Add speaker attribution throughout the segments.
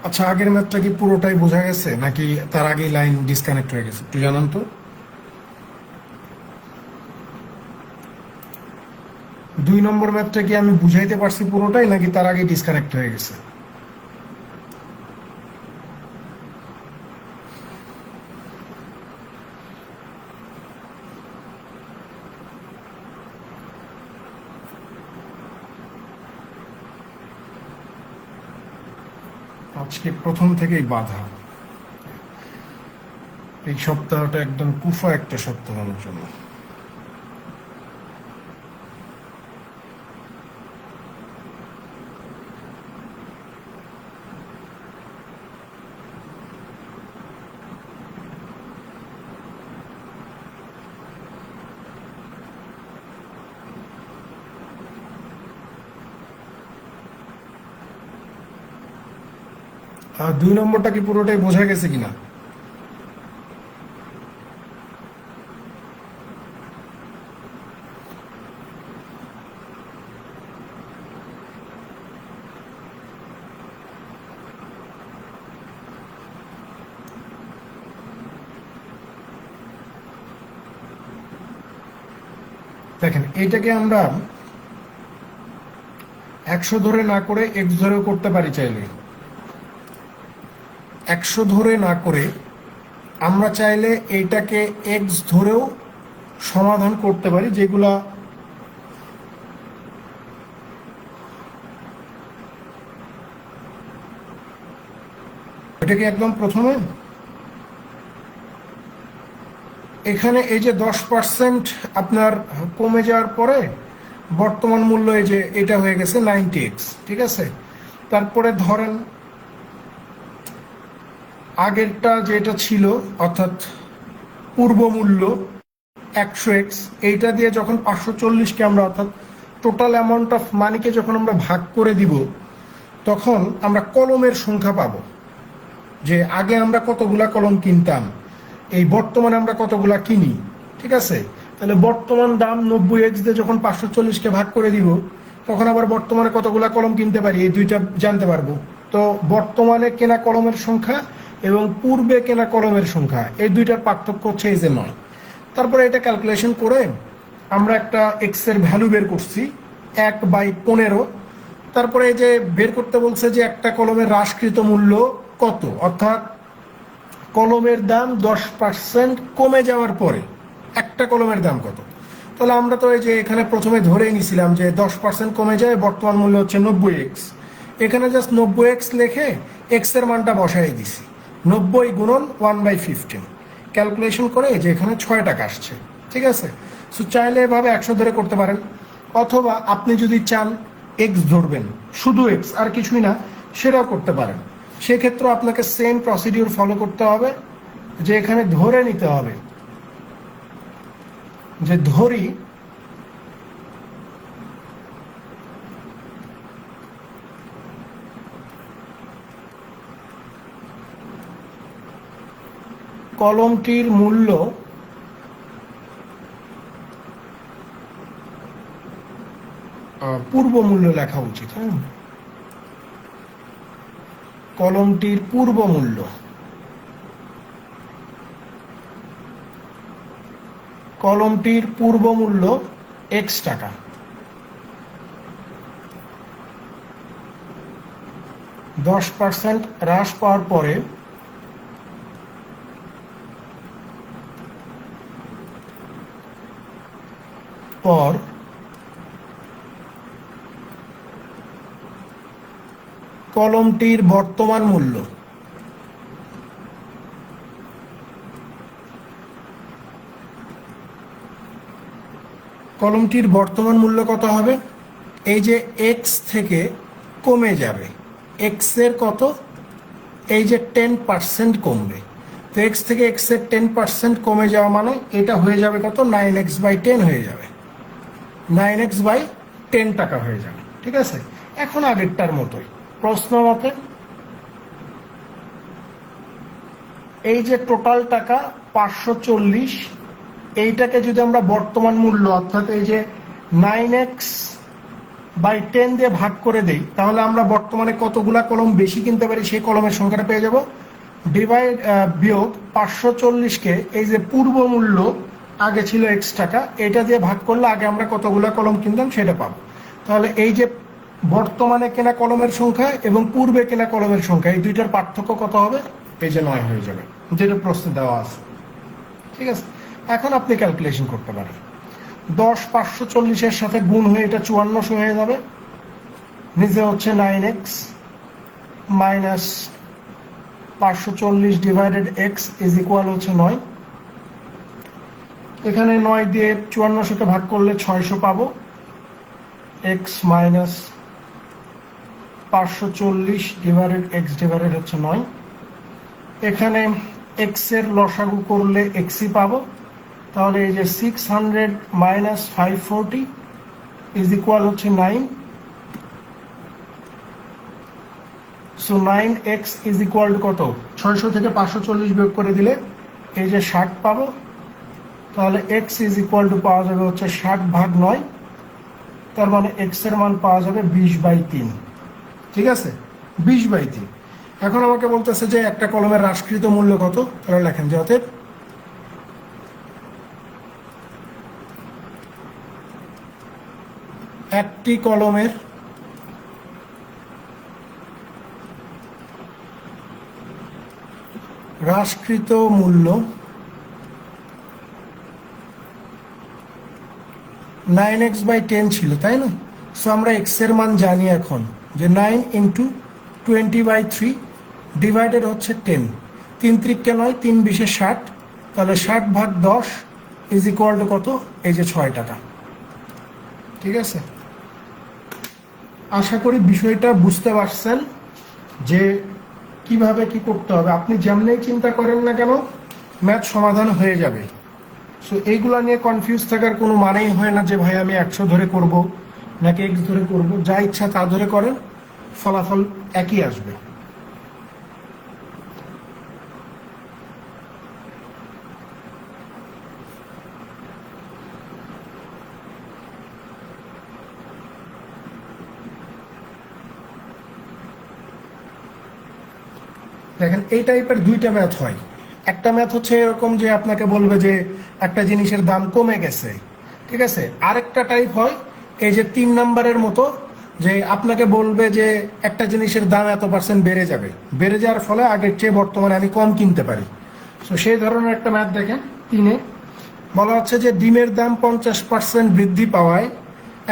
Speaker 1: আচ্ছা, আগের ম্যাথটা কি পুরোটাই বোঝা গেছে নাকি তার আগেই লাইন ডিসকানেক্ট হয়ে গেছে একটু জানান তো। 2 নম্বর ম্যাথটা কি আমি বুঝাইতে পারছি পুরোটাই নাকি তার আগে ডিসকানেক্ট হয়ে গেছে? আজকে প্রথম থেকেই বাধা। এই সপ্তাহটা একদম কুফা একটা সপ্তাহ আমার জন্য। আর 2 নম্বরটা কি পুরোটাই বোঝা গেছে কিনা? দেখেন, এইটাকে আমরা 100 ধরে না করে এক্স ধরেও করতে পারি চাইলে। 100 ধরে না করে আমরা চাইলে এইটাকে এক্স ধরেও সমাধান করতে পারি, যেগুলা এটাকে একদম প্রথমে এখানে এই যে 10% আপনার কমে যাওয়ার পরে বর্তমান মূল্য এই যে এটা হয়ে গেছে 90x, ঠিক আছে। তারপরে ধরেন আগেরটা যেটা ছিল অর্থাৎ পূর্ব মূল্য 100x, এইটা দিয়ে যখন 540কে আমরা অর্থাৎ টোটাল অ্যামাউন্ট অফ মানিকে যখন আমরা ভাগ করে দিব, তখন আমরা কলমের সংখ্যা পাবো। যে আগে আমরা কতগুলা কলম কিনতাম, এই বর্তমানে আমরা কতগুলা কিনি, ঠিক আছে। তাহলে বর্তমান দাম 90x দিয়ে যখন 540কে ভাগ করে দিব, তখন আবার বর্তমানে কতগুলা কলম কিনতে পারি এই দুইটা জানতে পারবো। তো বর্তমানে কেনা কলমের সংখ্যা এবং পূর্বে কেনা কলমের সংখ্যা, এই দুইটার পার্থক্য হচ্ছে এই যে 9। তারপরে এটা ক্যালকুলেশন করে আমরা একটা এক্স এর ভ্যালু বের করছি 1/15। তারপরে এই যে বের করতে বলছে যে একটা কলমের হ্রাসকৃত মূল্য কত, অর্থাৎ কলমের দাম 10% কমে যাওয়ার পরে একটা কলমের দাম কত। তাহলে আমরা তো এই যে এখানে প্রথমে ধরেই নিছিলাম যে 10% কমে যায়, বর্তমান মূল্য হচ্ছে 90x। এখানে জাস্ট 90x লিখে এক্স এর মানটা বসাই দিছি, 90 গুণন 1/15 ক্যালকুলেশন করে যে এখানে 6 টাকা আসছে, ঠিক আছে। সো চাইলে এভাবে 100 ধরে করতে পারেন, অথবা আপনি যদি চান এক্স ধরবেন, শুধু এক্স আর কিছুই না, সেটাও করতে পারেন। সেক্ষেত্রে আপনাকে সেম প্রসিডিউর ফলো করতে হবে, যে এখানে ধরে নিতে হবে যে ধরি কলমটির মূল্য পূর্ব মূল্য লেখা উচিত। হ্যাঁ, কলমটির পূর্ব মূল্য, কলমটির পূর্ব মূল্য x টাকা। 10% হ্রাস পাওয়ার পরে কলমটির বর্তমান মূল্য, কলমটির বর্তমান মূল্য কত হবে? এই যে এক্স থেকে কমে যাবে, এক্স এর কত, এই যে 10% কমবে। তো এক্স থেকে এক্স এর 10% কমে যাওয়া মানে এটা হয়ে যাবে কত, 9x/10 হয়ে যাবে, 9x/10 টাকা হয়ে যাবে, ঠিক আছে। এখন আগেরটার মতোই প্রশ্ন মতে এই যে টোটাল টাকা 540, এইটাকে যদি আমরা বর্তমান মূল্য অর্থাৎ এই যে 9x বাই 10 দিয়ে ভাগ করে দেই, তাহলে আমরা বর্তমানে কতগুলা কলম বেশি কিনতে পারি সেই কলমের সংখ্যাটা পেয়ে যাব। ডিভাইড বিয়োগ 540কে এই যে পূর্ব মূল্য আগে ছিল x টাকা, এটা দিয়ে ভাগ করলে আগে আমরা কতগুলা কলম কিনতাম সেটা পাবো। তাহলে এই যে বর্তমানে কেনা কলমের সংখ্যা এবং পূর্বে কেনা কলমের সংখ্যা, এই দুইটার পার্থক্য কত হবে? এই যে 9 হয়ে যাবে, যেটা প্রশ্নে দেওয়া আছে। ঠিক আছে, এখন আপনি ক্যালকুলেশন করতে পারেন। 10 540-এর সাথে গুণ হয়ে এটা 5400 হয়ে যাবে। নিচে হচ্ছে 9x minus 540 divided x is equal হচ্ছে 9। এখানে 9 দিয়ে 5400-কে ভাগ করলে 600 পাবো। x minus 540 divided x divided হচ্ছে 9। এখানে x এর লসাগু করলে xই পাবো। তাহলে এই যে 600 মাইনাস 540 ইজ ইকুয়াল হচ্ছে 9। So 9x is equal to কত? 600 থেকে 540 বিয়োগ করে দিলে এই যে 60 পাবো। তাহলে x ইজ ইকুয়াল টু পাওয়া যাবে হচ্ছে 60 ভাগ 9, তার মানে x এর মান পাওয়া যাবে 20/3। ঠিক আছে, 20/3। এখন আমাকে বলতেছে যে একটা কলমের হ্রাসকৃত মূল্য কত, তাহলে লেখেন যে অতএব একটি কলমের হ্রাসকৃত মূল্য 9x/10 ছিল, তাই না? সো আমরা x এর মান জানি এখন যে 9 ইন্টু 20/3 ডিভাইডেড হচ্ছে 10। 3 3 9, 3 20 60, তাহলে 60 ভাগ 10 ইজ ইকুয়াল টু কত? এই যে 6 টাকা। ঠিক আছে, আশা করি বিষয়টা বুঝতে পারছেন যে কিভাবে কি করতে হবে। আপনি যেমনই চিন্তা করেন না কেন, ম্যাথ সমাধান হয়ে যাবে। সো এইগুলা নিয়ে কনফিউজ থাকার কোনো মানেই হয় না যে ভাই আমি 100 ধরে করব নাকি x ধরে করব। যা ইচ্ছা তা ধরে করেন, ফলাফল একই আসবে। দেখেন, এই টাইপের দুইটা ম্যাথ হয়। একটা ম্যাথ হচ্ছে এরকম যে আপনাকে বলবে যে একটা জিনিসের দাম কমে গেছে, ঠিক আছে। আরেকটা টাইপ হয় এই যে 3 নাম্বারের মতো, যে আপনাকে বলবে যে একটা জিনিসের দাম এত% বেড়ে যাবে, বেড়ে যাওয়ার ফলে আগের চেয়ে বর্তমানে আমি কম কিনতে পারি। তো সেই ধরনের একটা ম্যাথ দেখেন 3-এ বলা হচ্ছে যে ডিমের দাম 50% বৃদ্ধি পাওয়ায়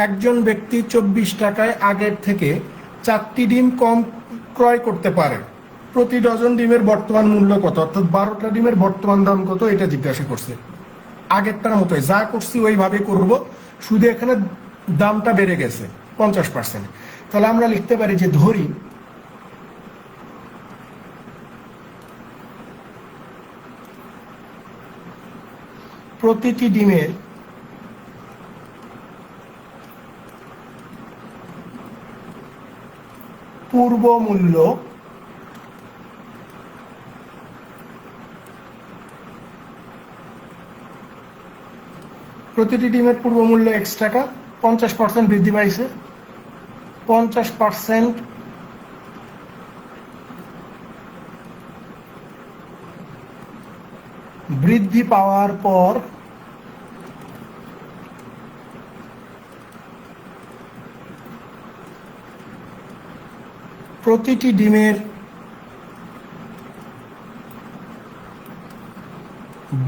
Speaker 1: একজন ব্যক্তি 24 টাকায় আগের থেকে 4টি ডিম কম ক্রয় করতে পারে। প্রতি ডজন ডিমের বর্তমান মূল্য কত, অর্থাৎ 12টা ডিমের বর্তমান দাম কত, এটা জিজ্ঞাসা করছে। আগেরটার মতোই যা করছি ওইভাবে করব, শুধু এখানে দামটা বেড়ে গেছে 50%। তাহলে আমরা লিখতে পারি যে ধরি প্রতিটি ডিমের পূর্ব মূল্য প্রতিটি ডিমের পূর্ব মূল্য x টাকা, 50% বৃদ্ধি পাইছে। 50% বৃদ্ধি পাওয়ার পর প্রতিটি ডিমের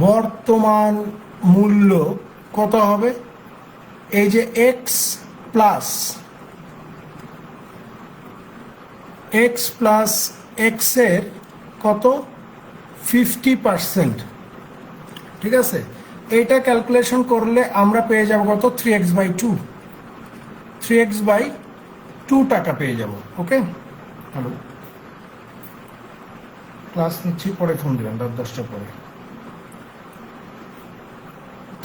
Speaker 1: বর্তমান মূল্য কত হবে? এই যে x প্লাস x এর কত 50%। ঠিক আছে, এইটা ক্যালকুলেশন করলে আমরা পেয়ে যাব কত? 3x/2, 3x/2 টাকা পেয়ে যাব। ওকে, হ্যালো, ক্লাস নিচ্ছি, পরে ফোন দিবেন রাত 10টা পরে।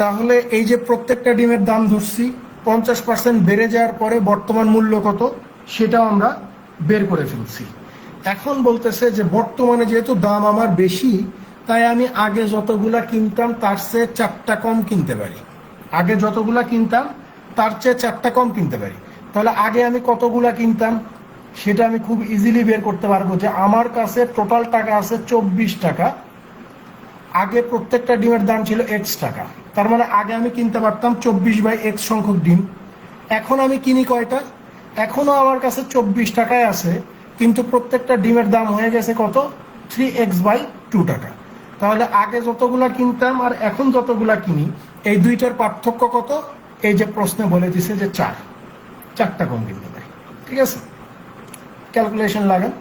Speaker 1: তাহলে এই যে প্রত্যেকটা ডিমের দাম ধরছি, 50% বেড়ে যাওয়ার পরে বর্তমান মূল্য কত সেটাও আমরা বের করে ফেলছি। এখন বলতেছে যে বর্তমানে যেহেতু দাম আমার বেশি, তাই আমি আগে যতগুলা কিনতাম তার চেয়ে 4টা কম কিনতে পারি। আগে যতগুলা কিনতাম তার চেয়ে 4টা কম কিনতে পারি। তাহলে আগে আমি কতগুলা কিনতাম সেটা আমি খুব ইজিলি বের করতে পারবো যে আমার কাছে টোটাল টাকা আছে 24 টাকা, আগে প্রত্যেকটা ডিমের দাম ছিল এক্স টাকা, তার মানে আগে আমি কিনতে পারতাম 24/x সংখ্যক ডিম। এখন আমি কিনি কয়টা? এখনো আমার কাছে 24 টাকায় আছে, কিন্তু প্রত্যেকটা ডিমের দাম হয়ে গেছে কত? 3x/2 টাকা। তাহলে আগে যতগুলা কিনতাম আর এখন যতগুলা কিনি, এই দুইটার পার্থক্য কত? এই যে প্রশ্নে বলে দিছে যে 4টা কম কিনতে দেয়। ঠিক আছে, ক্যালকুলেশন লাগান।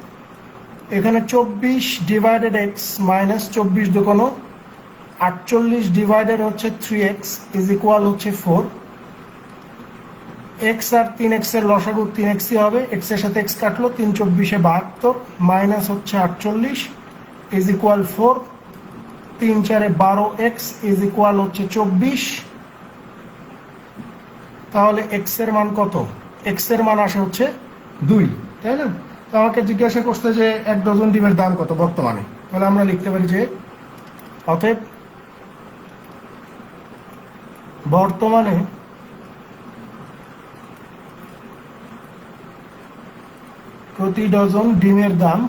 Speaker 1: এখানে 24/x মাইনাস 24 দুগুণ 48 ডিভাইডেড হচ্ছে 3x ইজ ইকুয়াল হচ্ছে 4। x আর 3x এর লসাগু 3xই হবে, x এর সাথে x কাটলো, 3 24 72 মাইনাস হচ্ছে 48 is equal 4, 3 4 12x is equal হচ্ছে 24। তাহলে x এর মান কত? x এর মান আসে হচ্ছে 2, তাই না? তো আমাকে জিজ্ঞাসা করতে যে 1 ডজন ডিমের দাম কত বর্তমানে, তাহলে আমরা লিখতে পারি যে অতএব বর্তমানে প্রতি ডজন ডিমের দাম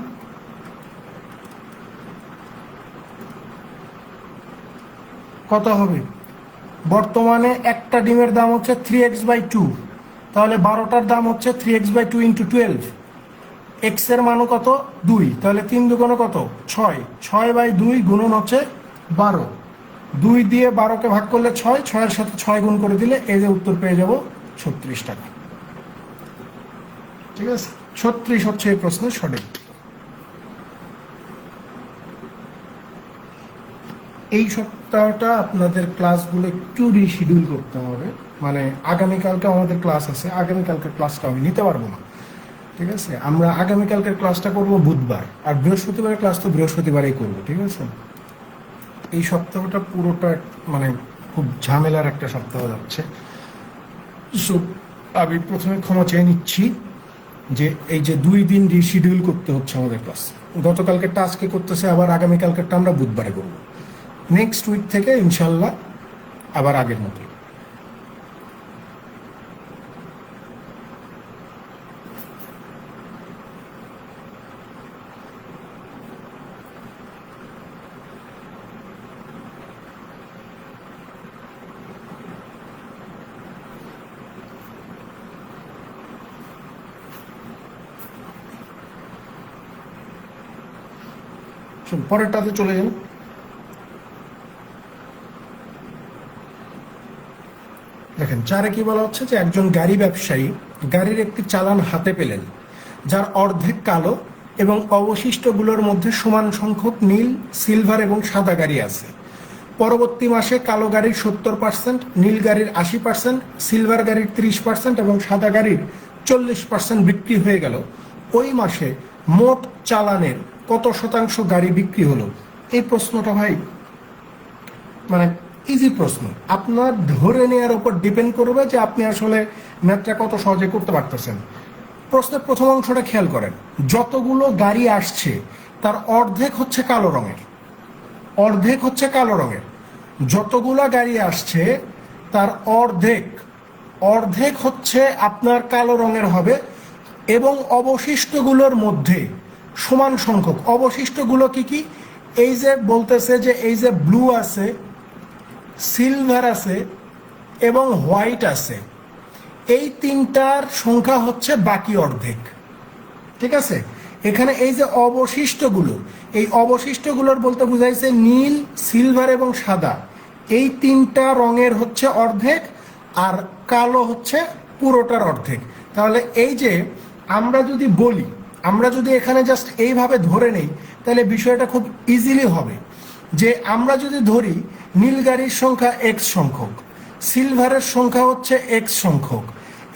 Speaker 1: কত হবে? বর্তমানে একটা ডিমের দাম হচ্ছে 3x/2, তাহলে 12টার দাম হচ্ছে 3x/2 × 12। x এর মানও কত? 2, তাহলে 3 দুগুণ কত? 6, 6/2 গুণন হচ্ছে 12, 2 দিয়ে 12কে ভাগ করলে 6, 6-এর সাথে 6 গুণ করে দিলে এই যে উত্তর পেয়ে যাব 36 টাকা। ঠিক আছে, 36 হচ্ছে এই প্রশ্নের সঠিক। এই সপ্তাহটা আপনাদের ক্লাসগুলো একটু রিশিডিউল করতে হবে, মানে আগামীকালকে আমাদের ক্লাস আছে, আগামীকালকের ক্লাসটা আমি নিতে পারবো না। ঠিক আছে, আমরা আগামীকালকের ক্লাসটা করব বুধবার, আর বৃহস্পতিবারের ক্লাস তো বৃহস্পতিবারেই করবো। ঠিক আছে, এই সপ্তাহটা পুরোটা মানে খুব ঝামেলার একটা সপ্তাহ যাচ্ছে। সো আমি প্রথমে ক্ষমা চেয়ে নিচ্ছি যে এই যে 2 দিন রিশিডিউল করতে হচ্ছে আমাদের ক্লাস। গতকালকেরটা আজকে করতেছে, আবার আগামীকালকেরটা আমরা বুধবারে করবো। নেক্সট উইক থেকে ইনশাল্লাহ আবার আগের মতোই। পরেরটাতে চলে যান। দেখেন 4-এ কি বলা হচ্ছে যে একজন গাড়ি ব্যবসায়ী গাড়ির একটি চালান হাতে পেলেন যার অর্ধেক কালো এবং অবশিষ্টগুলোর মধ্যে সমান সংখ্যক নীল, সিলভার এবং সাদা গাড়ি আছে। পরবর্তী মাসে কালো গাড়ির 70%, নীল গাড়ির 80%, সিলভার গাড়ির 30% এবং সাদা গাড়ির 40% বিক্রি হয়ে গেল। ওই মাসে মোট চালানের কত শতাংশ গাড়ি বিক্রি হলো? এই প্রশ্নটা ভাই মানে ইজি প্রশ্ন, আপনার ধরে নেওয়ার উপর ডিপেন্ড করবে যে আপনি আসলে ম্যাথটা কত সহজে করতে পারতেছেন। প্রশ্নের প্রথম অংশটা খেয়াল করেন, যতগুলো গাড়ি আসছে তার অর্ধেক হচ্ছে কালো রঙের, অর্ধেক হচ্ছে কালো রঙের। যতগুলো গাড়ি আসছে তার অর্ধেক অর্ধেক হচ্ছে আপনার কালো রঙের হবে, এবং অবশিষ্টগুলোর মধ্যে সমান সংখ্যক। অবশিষ্টগুলো কি কি? এই যে বলতেছে যে এই যে ব্লু আছে, সিলভার আছে এবং হোয়াইট আছে, এই তিনটার সংখ্যা হচ্ছে বাকি অর্ধেক। ঠিক আছে, এখানে এই যে অবশিষ্টগুলো, এই অবশিষ্টগুলোর বলতে বুঝাইছে নীল, সিলভার এবং সাদা, এই তিনটা রঙের হচ্ছে অর্ধেক, আর কালো হচ্ছে পুরোটার অর্ধেক। তাহলে এই যে আমরা যদি বলি, আমরা যদি এখানে জাস্ট এইভাবে ধরে নেই, তাহলে বিষয়টা খুব ইজিলি হবে যে আমরা যদি ধরি নীল গাড়ির সংখ্যা এক্স সংখ্যক, সিলভারের সংখ্যা হচ্ছে এক্স সংখ্যক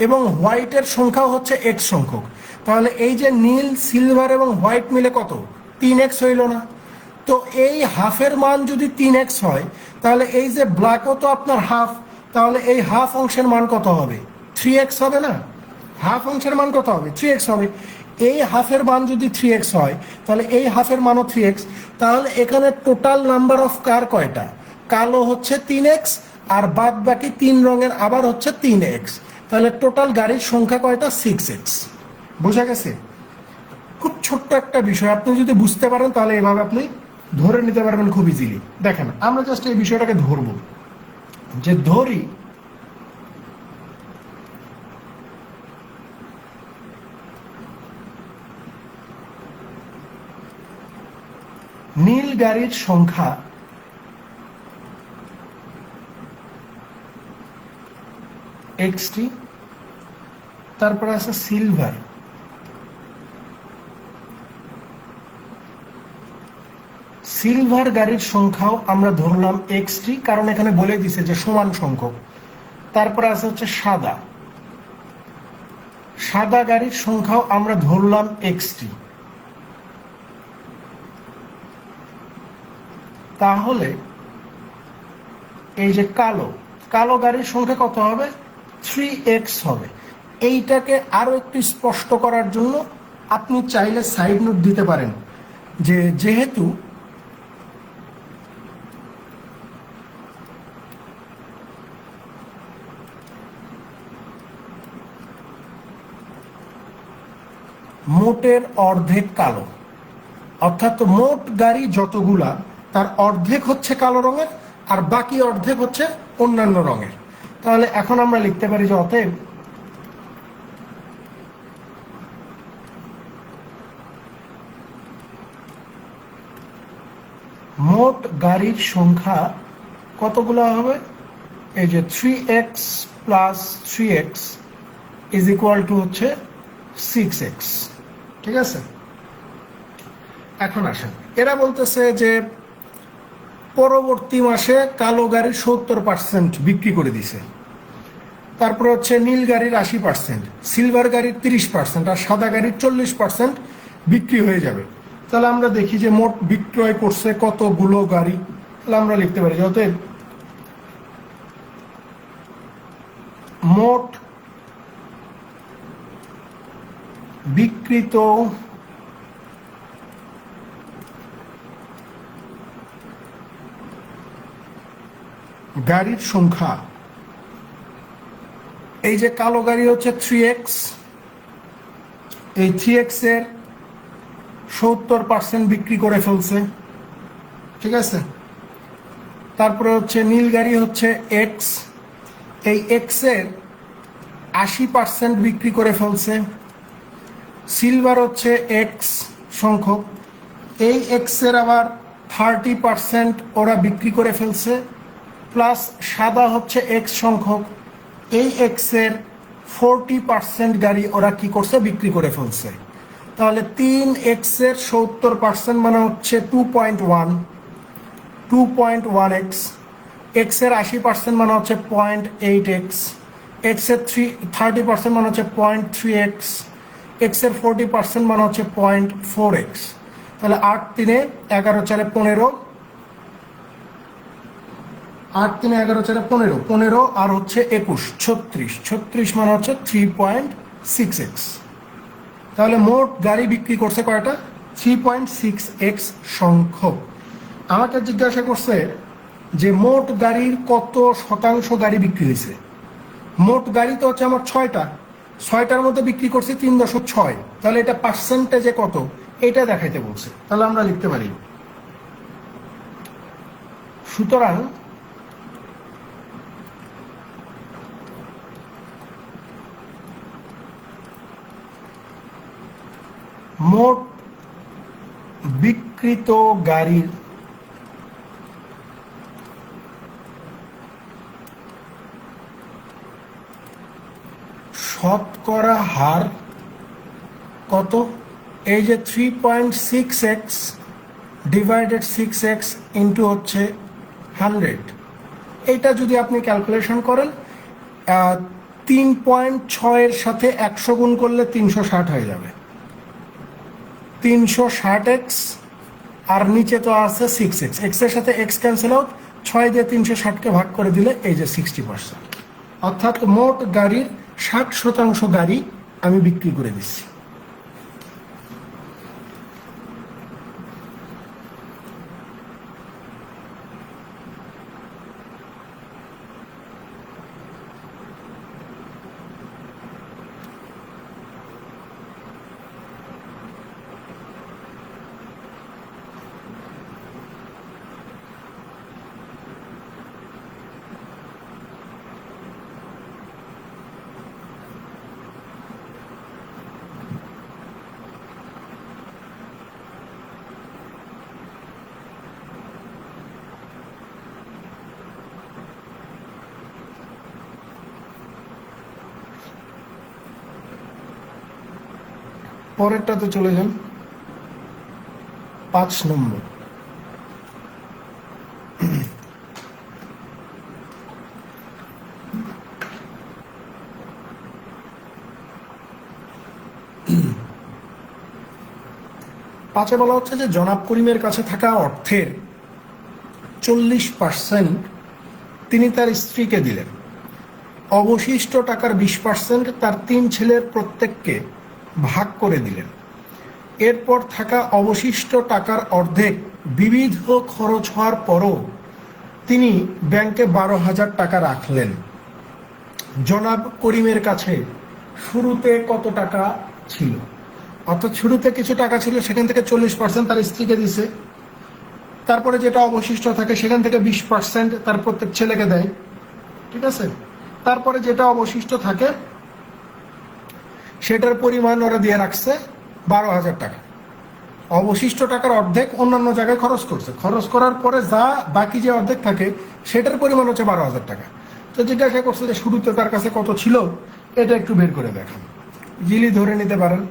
Speaker 1: এবং হোয়াইটের সংখ্যাও হচ্ছে এক্স সংখ্যক, তাহলে এই যে নীল, সিলভার এবং হোয়াইট মিলে কত? 3x হইল না? তো এই হাফের মান যদি 3x হয়, তাহলে এই যে ব্ল্যাকও তো আপনার হাফ, তাহলে এই হাফ অংশের মান কত হবে? 3x হবে না? হাফ অংশের মান কত হবে? 3x হবে। এই হাফের মান যদি 3x হয়, তাহলে এই হাফের মানও 3x। তাহলে এখানে টোটাল নাম্বার অফ কার কয়টা? কালো হচ্ছে 3x, আর বাদ বাকি 3 রঙের আবার হচ্ছে 3x। তাহলে টোটাল গাড়ির সংখ্যা কয়টা? 6x। বোঝা গেছে? খুব ছোট্ট একটা বিষয়, আপনি যদি বুঝতে পারেন তাহলে এভাবে আপনি ধরে নিতে পারবেন খুব ইজিলি। দেখেন আমরা জাস্ট এই বিষয়টাকে ধরবো, যে ধরি নীল গাড়ির সংখ্যা এক্সটি, তারপরে আছে সিলভার, সিলভার গাড়ির সংখ্যাও আমরা ধরলাম এক্সটি, কারণ এখানে বলে দিছে যে সমান সংখ্যক। তারপরে আছে হচ্ছে সাদা, সাদা গাড়ির সংখ্যাও আমরা ধরলাম এক্সটি। তাহলে এই যে কালো, কালো গাড়ির সংখ্যা কত হবে? 3x হবে। এইটাকে আরো একটু স্পষ্ট করার জন্য আপনি চাইলে সাইড নোট দিতে পারেন যে যেহেতু মোটের অর্ধেক কালো, অর্থাৎ মোট গাড়ি যতগুলা তার অর্ধেক হচ্ছে কালো রঙের আর বাকি অর্ধেক হচ্ছে অন্যান্য রঙের। তাহলে এখন আমরা লিখতে পারি যে অতএব মোট গাড়ির সংখ্যা কতগুলো হবে? এই যে 3x plus 3x is equal to হচ্ছে 6x। ঠিক আছে, এখন আসেন, এরা বলতেছে যে পরবর্তী মাসে কালো গাড়ির 70% বিক্রি করে দিছে, তারপর হচ্ছে নীল গাড়ির 80%, সিলভার গাড়ির 30% আর সাদা গাড়ির 40% বিক্রি হয়ে যাবে। তাহলে আমরা দেখি যে মোট বিক্রয় করছে কতগুলো গাড়ি। তাহলে আমরা লিখতে পারি যত মোট বিক্রিত গাড়ির সংখ্যা, এই যে কালো গাড়ি হচ্ছে 3x, এই 3x এর 70% বিক্রি করে ফেলছে। ঠিক আছে, তারপরে হচ্ছে নীল গাড়ি হচ্ছে x, এই x এর 80% বিক্রি করে ফেলছে। সিলভার হচ্ছে x সংখ্যক, এই x এর আবার 30% ওরা বিক্রি করে ফেলছে, প্লাস সাদা হচ্ছে x সংখ্যক, এই x এর 40% গাড়ি ওরা কি করছে? বিক্রি করে ফেলছে। তাহলে 3x এর 70% মানে হচ্ছে 2.1x, x এর 80% মানে হচ্ছে 0.8x, x এর 30% মানে হচ্ছে 0.3x, x এর 40% মানে হচ্ছে 0.4x। তাহলে 8 3 11 4 15, 8 3 11 4 15, 15 আর হচ্ছে 21 36, 36 মানে হচ্ছে 3.6x। তাহলে মোট গাড়ি বিক্রি করছে কয়টা? 3.6x সংখ্যক। আমাকে জিজ্ঞাসা করছে যে মোট গাড়ির কত শতাংশ গাড়ি বিক্রি হয়েছে। মোট গাড়ি তো হচ্ছে আমার 6টা, 6টার মধ্যে বিক্রি করছে 3.6, তাহলে এটা পার্সেন্টেজে কত এটা দেখাইতে বলছে। তাহলে আমরা লিখতে পারি সুতরাং মোট বিক্রিত গাড়ির শতকরা হার কত? এই যে 3.6x ডিভাইডেড 6x ইন্টু হচ্ছে 100, এইটা যদি আপনি ক্যালকুলেশন করেন 3.6 এর সাথে 100 গুণ করলে 360 হয়ে যাবে। 360x আর নিচে তো আছে 6x, x এর সাথে x ক্যান্সেল আউট, 6 দিয়ে 360কে ভাগ করে দিলে এই যে 60%, অর্থাৎ মোট গাড়ির 60% গাড়ি আমি বিক্রি করে দিচ্ছি। পরেরটাতে চলে যান, 5 নম্বর। পাঁচে বলা হচ্ছে যে জনাব করিমের কাছে থাকা অর্থের 40% তিনি তার স্ত্রীকে দিলেন, অবশিষ্ট টাকার 20% তার 3 ছেলের প্রত্যেককে ভাগ করে দিলেন। এরপর থাকা অবশিষ্ট টাকার অর্ধেক বিবিধ খরচ হওয়ার পরও তিনি ব্যাংকে 12,000 টাকা রাখলেন। জনাব করিমের কাছে শুরুতে কত টাকা ছিল? অর্থাৎ শুরুতে কিছু টাকা ছিল, সেখান থেকে 40% তার স্ত্রীকে দিছে। তারপরে যেটা অবশিষ্ট থাকে সেখান থেকে 20% তার প্রত্যেক ছেলেকে দেয়, ঠিক আছে। তারপরে যেটা অবশিষ্ট থাকে সেটার পরিমাণ ওরা দিয়ে রাখছে 12,000 টাকা। অবশিষ্ট টাকার অর্ধেক অন্যান্য জায়গায় খরচ করছে, খরচ করার পরে যা বাকি যে অর্ধেক থাকে সেটার পরিমাণ হচ্ছে 12,000 টাকা। তো জিজ্ঞাসা করছে যে শুরুতে তার কাছে কত ছিল, এটা একটু বের করে দেখান। জিলি ধরে নিতে পারেন,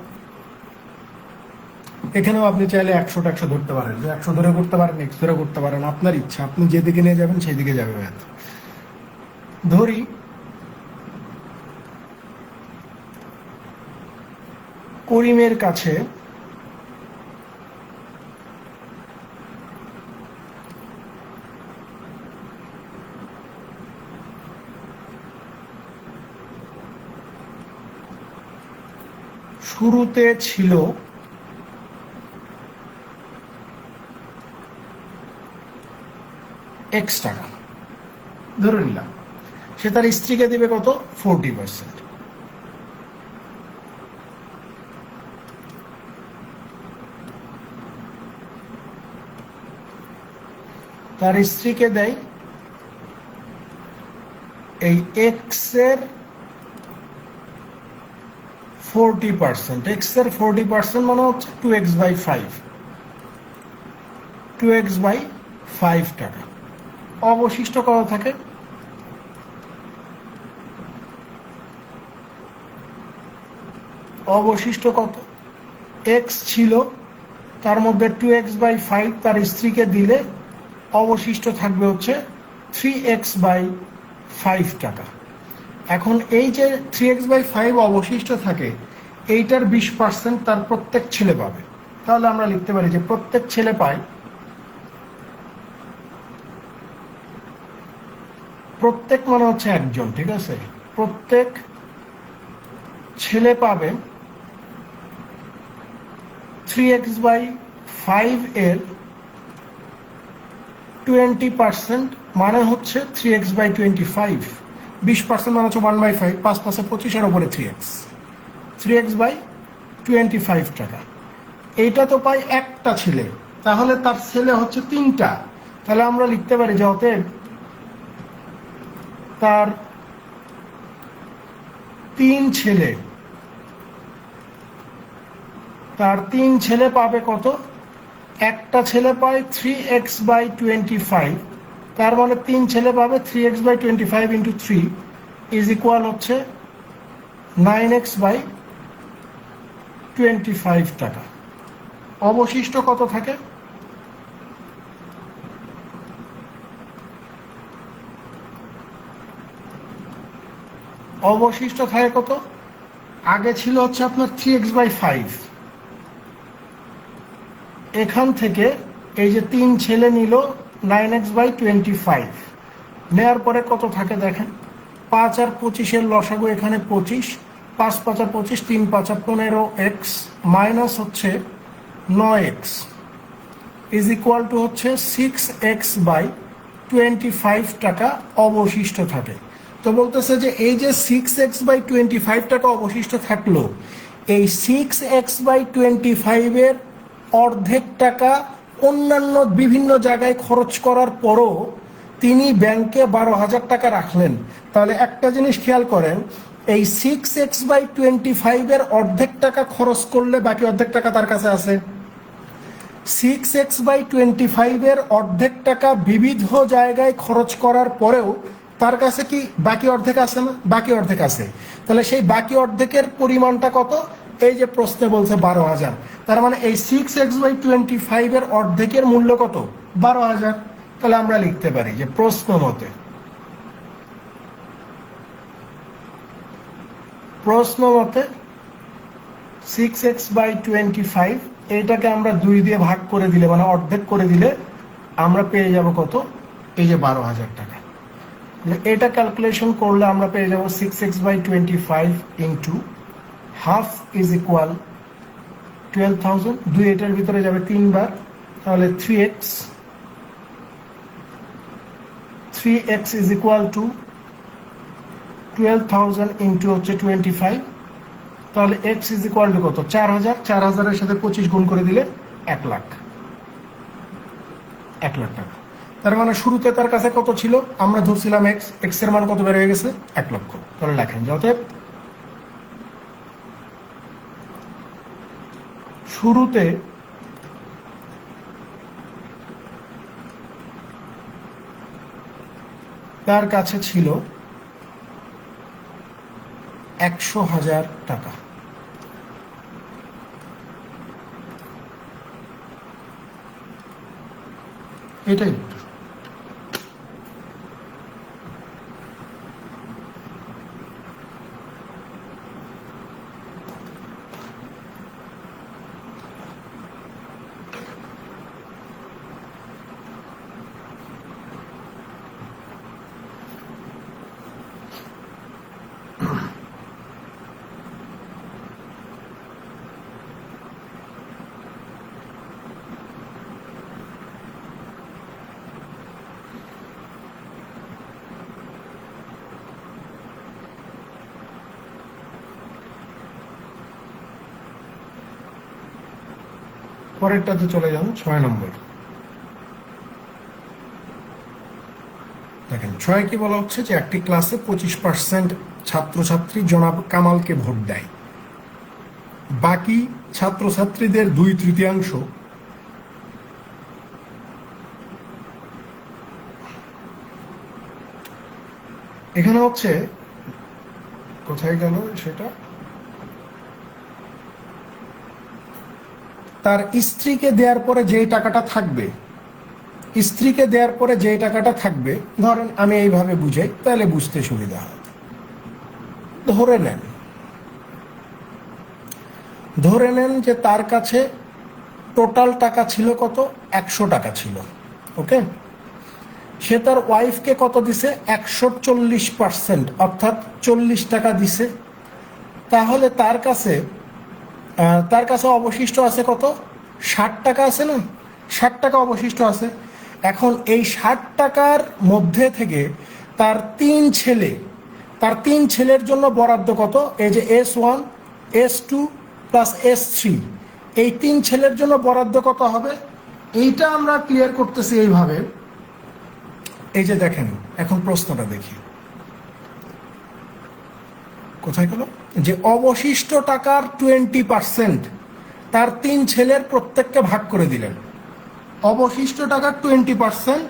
Speaker 1: এখানেও আপনি চাইলে 100 ধরতে পারেন, যে 100 ধরে করতে পারেন, X ধরে করতে পারেন, আপনার ইচ্ছা, আপনি যেদিকে নিয়ে যাবেন সেই দিকে যাবে। ধরি করিমের কাছে শুরুতে ছিল X টাকা, ধরে নিলাম। সে তার স্ত্রীকে দিবে কত? 40%। তার স্ত্রীকে দেয় এই X এর 40%। X এর 40% মানে হচ্ছে 2x/5, 2x/5 টাকা। অবশিষ্ট কত থাকে? অবশিষ্ট কত? X ছিল, তার মধ্যে 2x/5 তার স্ত্রীকে দিলে অবশিষ্ট থাকবে হচ্ছে 3x/5 টাকা। এখন এই যে 3x/5 অবশিষ্ট থাকে, এইটার 20% তার প্রত্যেক ছেলে পাবে। তাহলে আমরা লিখতে পারি যে প্রত্যেক ছেলে পায়, প্রত্যেক মানে হচ্ছে একজন, ঠিক আছে। প্রত্যেক ছেলে পাবে 3x/5 এর 20%, মানে হচ্ছে 3x/25। 20% মানে হচ্ছে 1/5, 5 5 25 এর উপরে 3x, 3x/25 টাকা। এইটা তো পাই একটা ছেলে, তাহলে তার ছেলে হচ্ছে 3টা। তাহলে আমরা লিখতে পারি যে অতএব তার 3 ছেলে, তার 3 ছেলে পাবে কত? একটা ছেলে পায় 3x/25, তার মানে 3 ছেলে পাবে 3x/25 ইন্টু 3 ইজ ইকুয়াল হচ্ছে 9x/25 টাকা। অবশিষ্ট কত থাকে? অবশিষ্ট থাকে কত? আগে ছিল হচ্ছে আপনার 3x/5, এখান থেকে এই যে 3 ছেলে নিল 9x/25, নেয়ার পরে কত থাকে দেখেন, 5 আর 25 এর লসাগু এখানে 25, 5 5 25, 3 5 15x মাইনাস হচ্ছে 9x ইজ ইকুয়াল টু হচ্ছে 6x/25 টাকা অবশিষ্ট থাকে। তো বলতেছে যে এই যে 6x/25 টাকা অবশিষ্ট থাকলো, এই 6x/25 এর অর্ধেক টাকা অন্যান্য বিভিন্ন জায়গায় খরচ করার পরও তিনি ব্যাংকে 12,000 টাকা রাখলেন। তাহলে একটা জিনিস খেয়াল করেন, এই 6x/25 এর অর্ধেক টাকা খরচ করলে বাকি অর্ধেক টাকা তার কাছে আছে। 6x/25 এর অর্ধেক টাকা বিবিধ জায়গায় খরচ করার পরেও তার কাছে কি বাকি অর্ধেক আছে না? বাকি অর্ধেক আছে। তাহলে সেই বাকি অর্ধেকের পরিমাণটা কত? এই যে প্রশ্নে বলছে 12,000, তার মানে এই 6x/25 এর অর্ধেকের মূল্য কত? 12,000। তাহলে আমরা লিখতে পারি যে প্রশ্ন মতে 6x/25 এইটাকে আমরা 2 দিয়ে ভাগ করে দিলে, মানে অর্ধেক করে দিলে আমরা পেয়ে যাব কত? এই যে 12,000 টাকা। এটা ক্যালকুলেশন করলে আমরা পেয়ে যাব 6x/25 into half is equal 12,000। 2 এটার ভিতরে যাবে 3 বার, তাহলে 3x is equal to 12,000 into হচ্ছে 25, তাহলে x ইজ ইকুয়াল টু কত? 4,000। 4,000 এর সাথে 25 গুণ করে দিলে 1 লাখ টাকা। তার মানে শুরুতে তার কাছে কত ছিল? আমরা ধরছিলাম x এর মান কত বের হয়ে গেছে? 1 লক্ষ। তাহলে লেখেন যে অতএব শুরুতে তার কাছে ছিল 100,000 টাকা। এটাই উত্তর। পরেরটাতে চলে যান, 6 নম্বর। দেখেন 6 কি বলা হচ্ছে যে একটি ক্লাসে 25% ছাত্রছাত্রী জনাব কামালকে ভোট দেয়, বাকি ছাত্রছাত্রীদের 2/3 এখানে হচ্ছে কোথায় গেল সেটা, তার স্ত্রীকে দেওয়ার পরে যে টাকাটা থাকবে, ধরেন আমি এইভাবে বুঝাই তাহলে বুঝতে সুবিধা হয়। ধরে নেন যে তার কাছে টোটাল টাকা ছিল কত? 100 টাকা ছিল। ওকে, সে তার ওয়াইফকে কত দিছে? 140%, অর্থাৎ 40 টাকা দিছে। তাহলে তার কাছে অবশিষ্ট আছে কত? 60 টাকা আছে না? 60 টাকা অবশিষ্ট আছে। এখন এই 60 টাকার মধ্যে থেকে তার 3 ছেলের জন্য বরাদ্দ কত? এই যে S1, S2 প্লাস S3, এই 3 ছেলের জন্য বরাদ্দ কত হবে? এইটা আমরা ক্লিয়ার করতেছি এইভাবে। এই যে দেখেন, এখন প্রশ্নটা দেখি কোথায় গেল, যে অবশিষ্ট টাকার 20% তার 3 ছেলের প্রত্যেককে ভাগ করে দিলেন। অবশিষ্ট টাকার 20%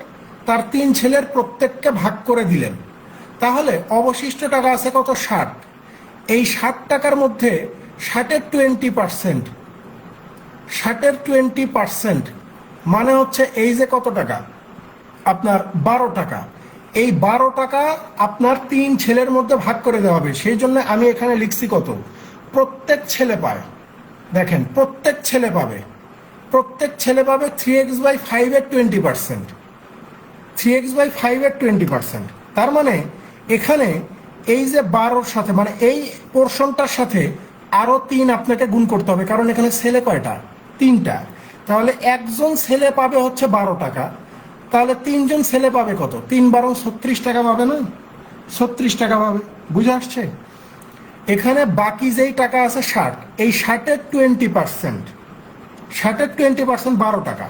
Speaker 1: তার 3 ছেলের প্রত্যেককে ভাগ করে দিলেন। তাহলে অবশিষ্ট টাকা আছে কত? 60। এই 60 টাকার মধ্যে 60-এর 20% মানে হচ্ছে এই যে কত টাকা? আপনার 12 টাকা। এই 12 টাকা আপনার 3 ছেলের মধ্যে ভাগ করে দেওয়া হবে। সেই জন্য আমি এখানে লিখছি কত? প্রত্যেক ছেলে পায়। দেখেন, প্রত্যেক ছেলে পাবে 3x/5 এর 20%। 3x/5 এর 20%, তার মানে এখানে এই যে 12-র সাথে, মানে এই পোর্শনটার সাথে আরো 3 আপনাকে গুণ করতে হবে, কারণ এখানে ছেলে কয়টা? 3টা। তাহলে একজন ছেলে পাবে হচ্ছে 12 টাকা, তাহলে 3 জন ছেলে পাবে কত? 3 × 36 টাকা পাবে না? 36 টাকা পাবে। বুঝে আসছে? এখানে বাকি যেই টাকা আছে 60, এই 60-এর 20%, 12 টাকা।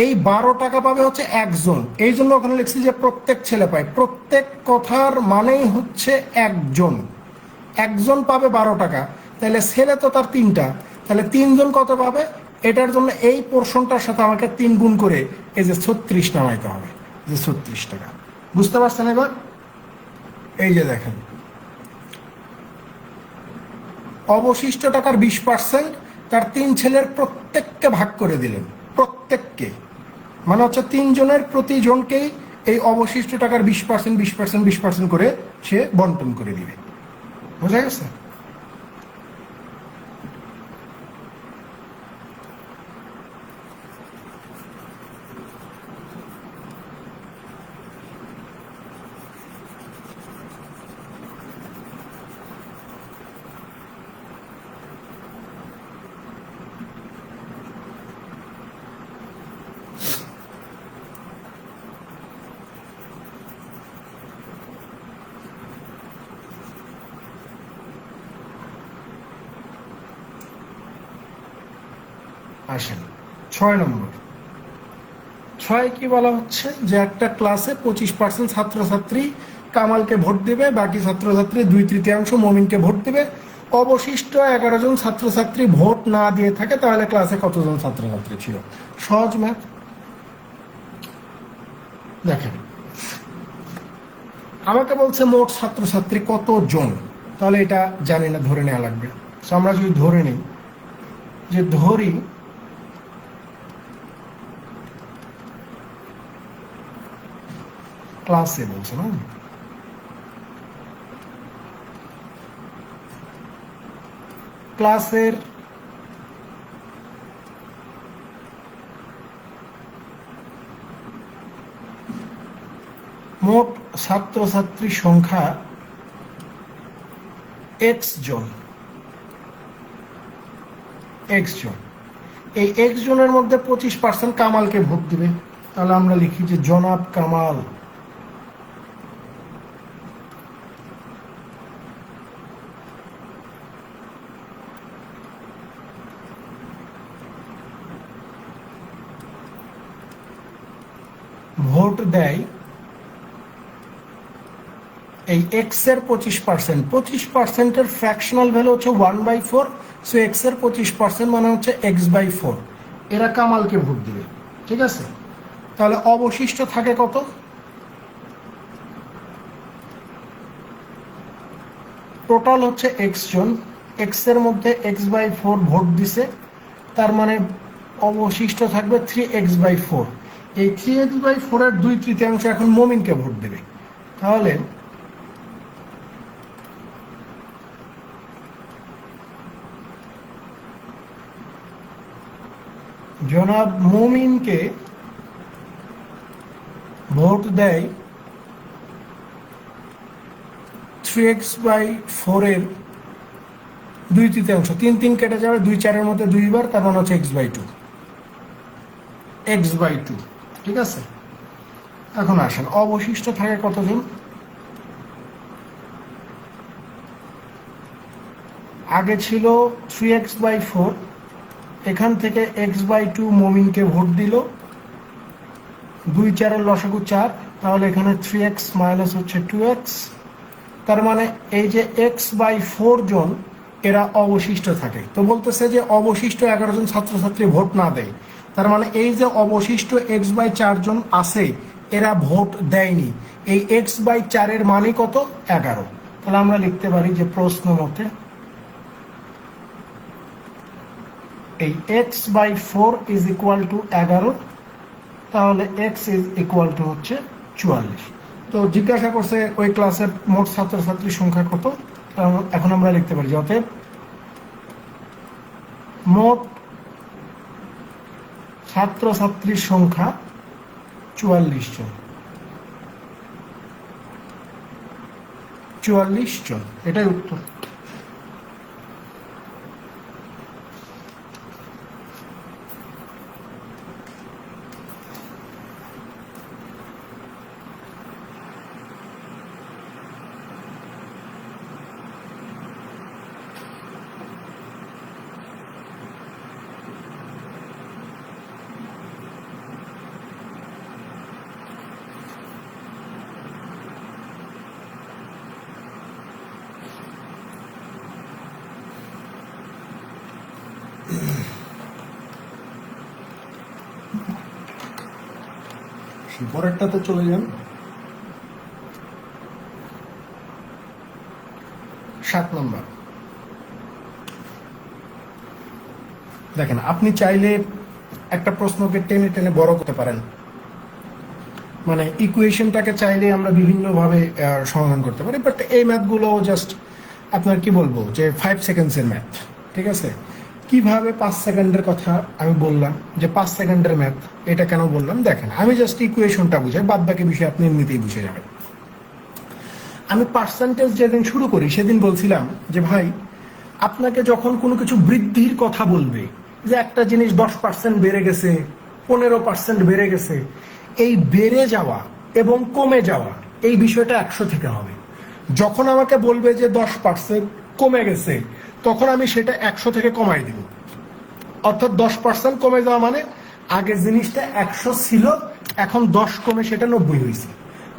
Speaker 1: এই 12 টাকা পাবে হচ্ছে একজন। এই জন্য ওখানে লিখছি যে প্রত্যেক ছেলে পায়। প্রত্যেক কথার মানেই হচ্ছে একজন পাবে 12 টাকা। তাহলে ছেলে তো তার 3টা, তাহলে 3 জন কত পাবে? এটার জন্য এই পোর্শনটার সাথে আমাকে 3 গুণ করে এই যে 36 নামাইতে হবে, যে 36 টাকা। বুঝতে পারছেন এবার? এই যে দেখেন, অবশিষ্ট টাকার 20% তার 3 ছেলের প্রত্যেককে ভাগ করে দিলেন, প্রত্যেককে, মানে হচ্ছে 3 জনের প্রতিজনকেই এই অবশিষ্ট টাকার 20% 20% 20% করে সে বন্টন করে দিবে। বোঝা গেছে? আসেন 6 নম্বর। 6 কি বলা হচ্ছে যে একটা ক্লাসে 25% ছাত্রছাত্রী কামালকে ভোট দেবে, বাকি ছাত্রছাত্রী 2/3 মমিনকে ভোট দেবে। অবশিষ্ট 11 জন ছাত্রছাত্রী ভোট না দিয়ে থাকে, তাহলে ক্লাসে কতজন ছাত্রছাত্রী ছিল? সহজ ম্যাথ। দেখেন, আমাকে বলছে মোট ছাত্রছাত্রী কতজন, তাহলে এটা জানি না, ধরে নেওয়া লাগবে। আমরা যদি ধরে নিই, যে ধরি ক্লাসে বলছে না, ক্লাসের মোট ছাত্রছাত্রী সংখ্যা x জন, এই x জনের মধ্যে 25% কামালকে ভোট দিবে। তাহলে আমরা লিখি যে জনাব কামাল ভোট দেয় এই এক্স এর 25%। 25%-এর ফ্র্যাকশনাল ভ্যালু হচ্ছে 1/4। সো এক্স এর 25% মানে হচ্ছে x/4। এরা কামালকে ভোট দিবে, ঠিক আছে? তাহলে অবশিষ্ট থাকে কত? টোটাল হচ্ছে এক্স জন, এক্স এর মধ্যে x/4 ভোট দিছে, তার মানে অবশিষ্ট থাকবে 3x/4। এই 3x/4 এর 2/3 এখন মমিনকে ভোট দেবে। তাহলে জনাব মমিনকে ভোট দেয় 3x/4 এর 2/3। 3 কেটে যাবে, 2 4-এর মধ্যে 2 বার, তার মানে হচ্ছে x/2। ঠিক আছে? এখন আসেন, অবশিষ্ট থাকে কতজন? আগে ছিল 3x/4, এখান থেকে x/2 মমিনকে ভোট দিল, 2 4-এর লসাগু 4, তাহলে এখানে 3x মাইনাস হচ্ছে 2x, তার মানে এই যে x/4 জন এরা অবশিষ্ট থাকে। তো বলতেছে যে অবশিষ্ট 11 জন ছাত্রছাত্রী ভোট না দেয়, তার মানে এই যে অবশিষ্ট x/4 জন আছে এরা ভোট দেয়নি। এই x/4 এর মানে কত? 11। তাহলে আমরা লিখতে পারি যে প্রশ্ন মতে এই x/4 ইজ ইকুয়াল টু 11, তাহলে x ইজ ইকুয়াল টু হচ্ছে 44। তো জিজ্ঞাসা করছে ওই ক্লাসের মোট ছাত্রছাত্রীর সংখ্যা কত। এখন আমরা লিখতে পারি যে অতএব মোট ছাত্রছাত্রীর সংখ্যা 44 জন। 44 জন, এটাই উত্তর। পরেরটাতে চলে যান। 7 নম্বর। দেখেন, আপনি চাইলে একটা প্রশ্নকে টেনে টেনে বড় করতে পারেন, মানে ইকুয়েশনটাকে চাইলে আমরা বিভিন্নভাবে সমাধান করতে পারি, বাট এই ম্যাথগুলো জাস্ট আপনার কি বলবো যে 5 সেকেন্ডসের ম্যাথ, ঠিক আছে? কিভাবে 5 সেকেন্ডের কথা আমি বললাম, যে 5 সেকেন্ডের ম্যাথ, এটা কেন বললাম দেখেন, আমি জাস্ট ইকুয়েশনটা বুঝাই, বাদ বাকি বিষয় আপনি এমনিতেই বুঝে যাবেন। আমি পার্সেন্টেজ যেদিন শুরু করি সেদিন বলছিলাম যে ভাই, আপনাকে যখন কোনো কিছু বৃদ্ধির কথা বলবে, যে একটা জিনিস 10% বেড়ে গেছে, 15% বেড়ে গেছে, এই বেড়ে যাওয়া এবং কমে যাওয়া এই বিষয়টা 100 থেকে হবে। যখন আমাকে বলবে যে 10% কমে গেছে, তখন আমি সেটা 100 থেকে কমাই দিব। অর্থাৎ 10% কমে যাওয়া মানে আগে জিনিসটা 100 ছিল, এখন 10 কমে সেটা 90 হয়েছে।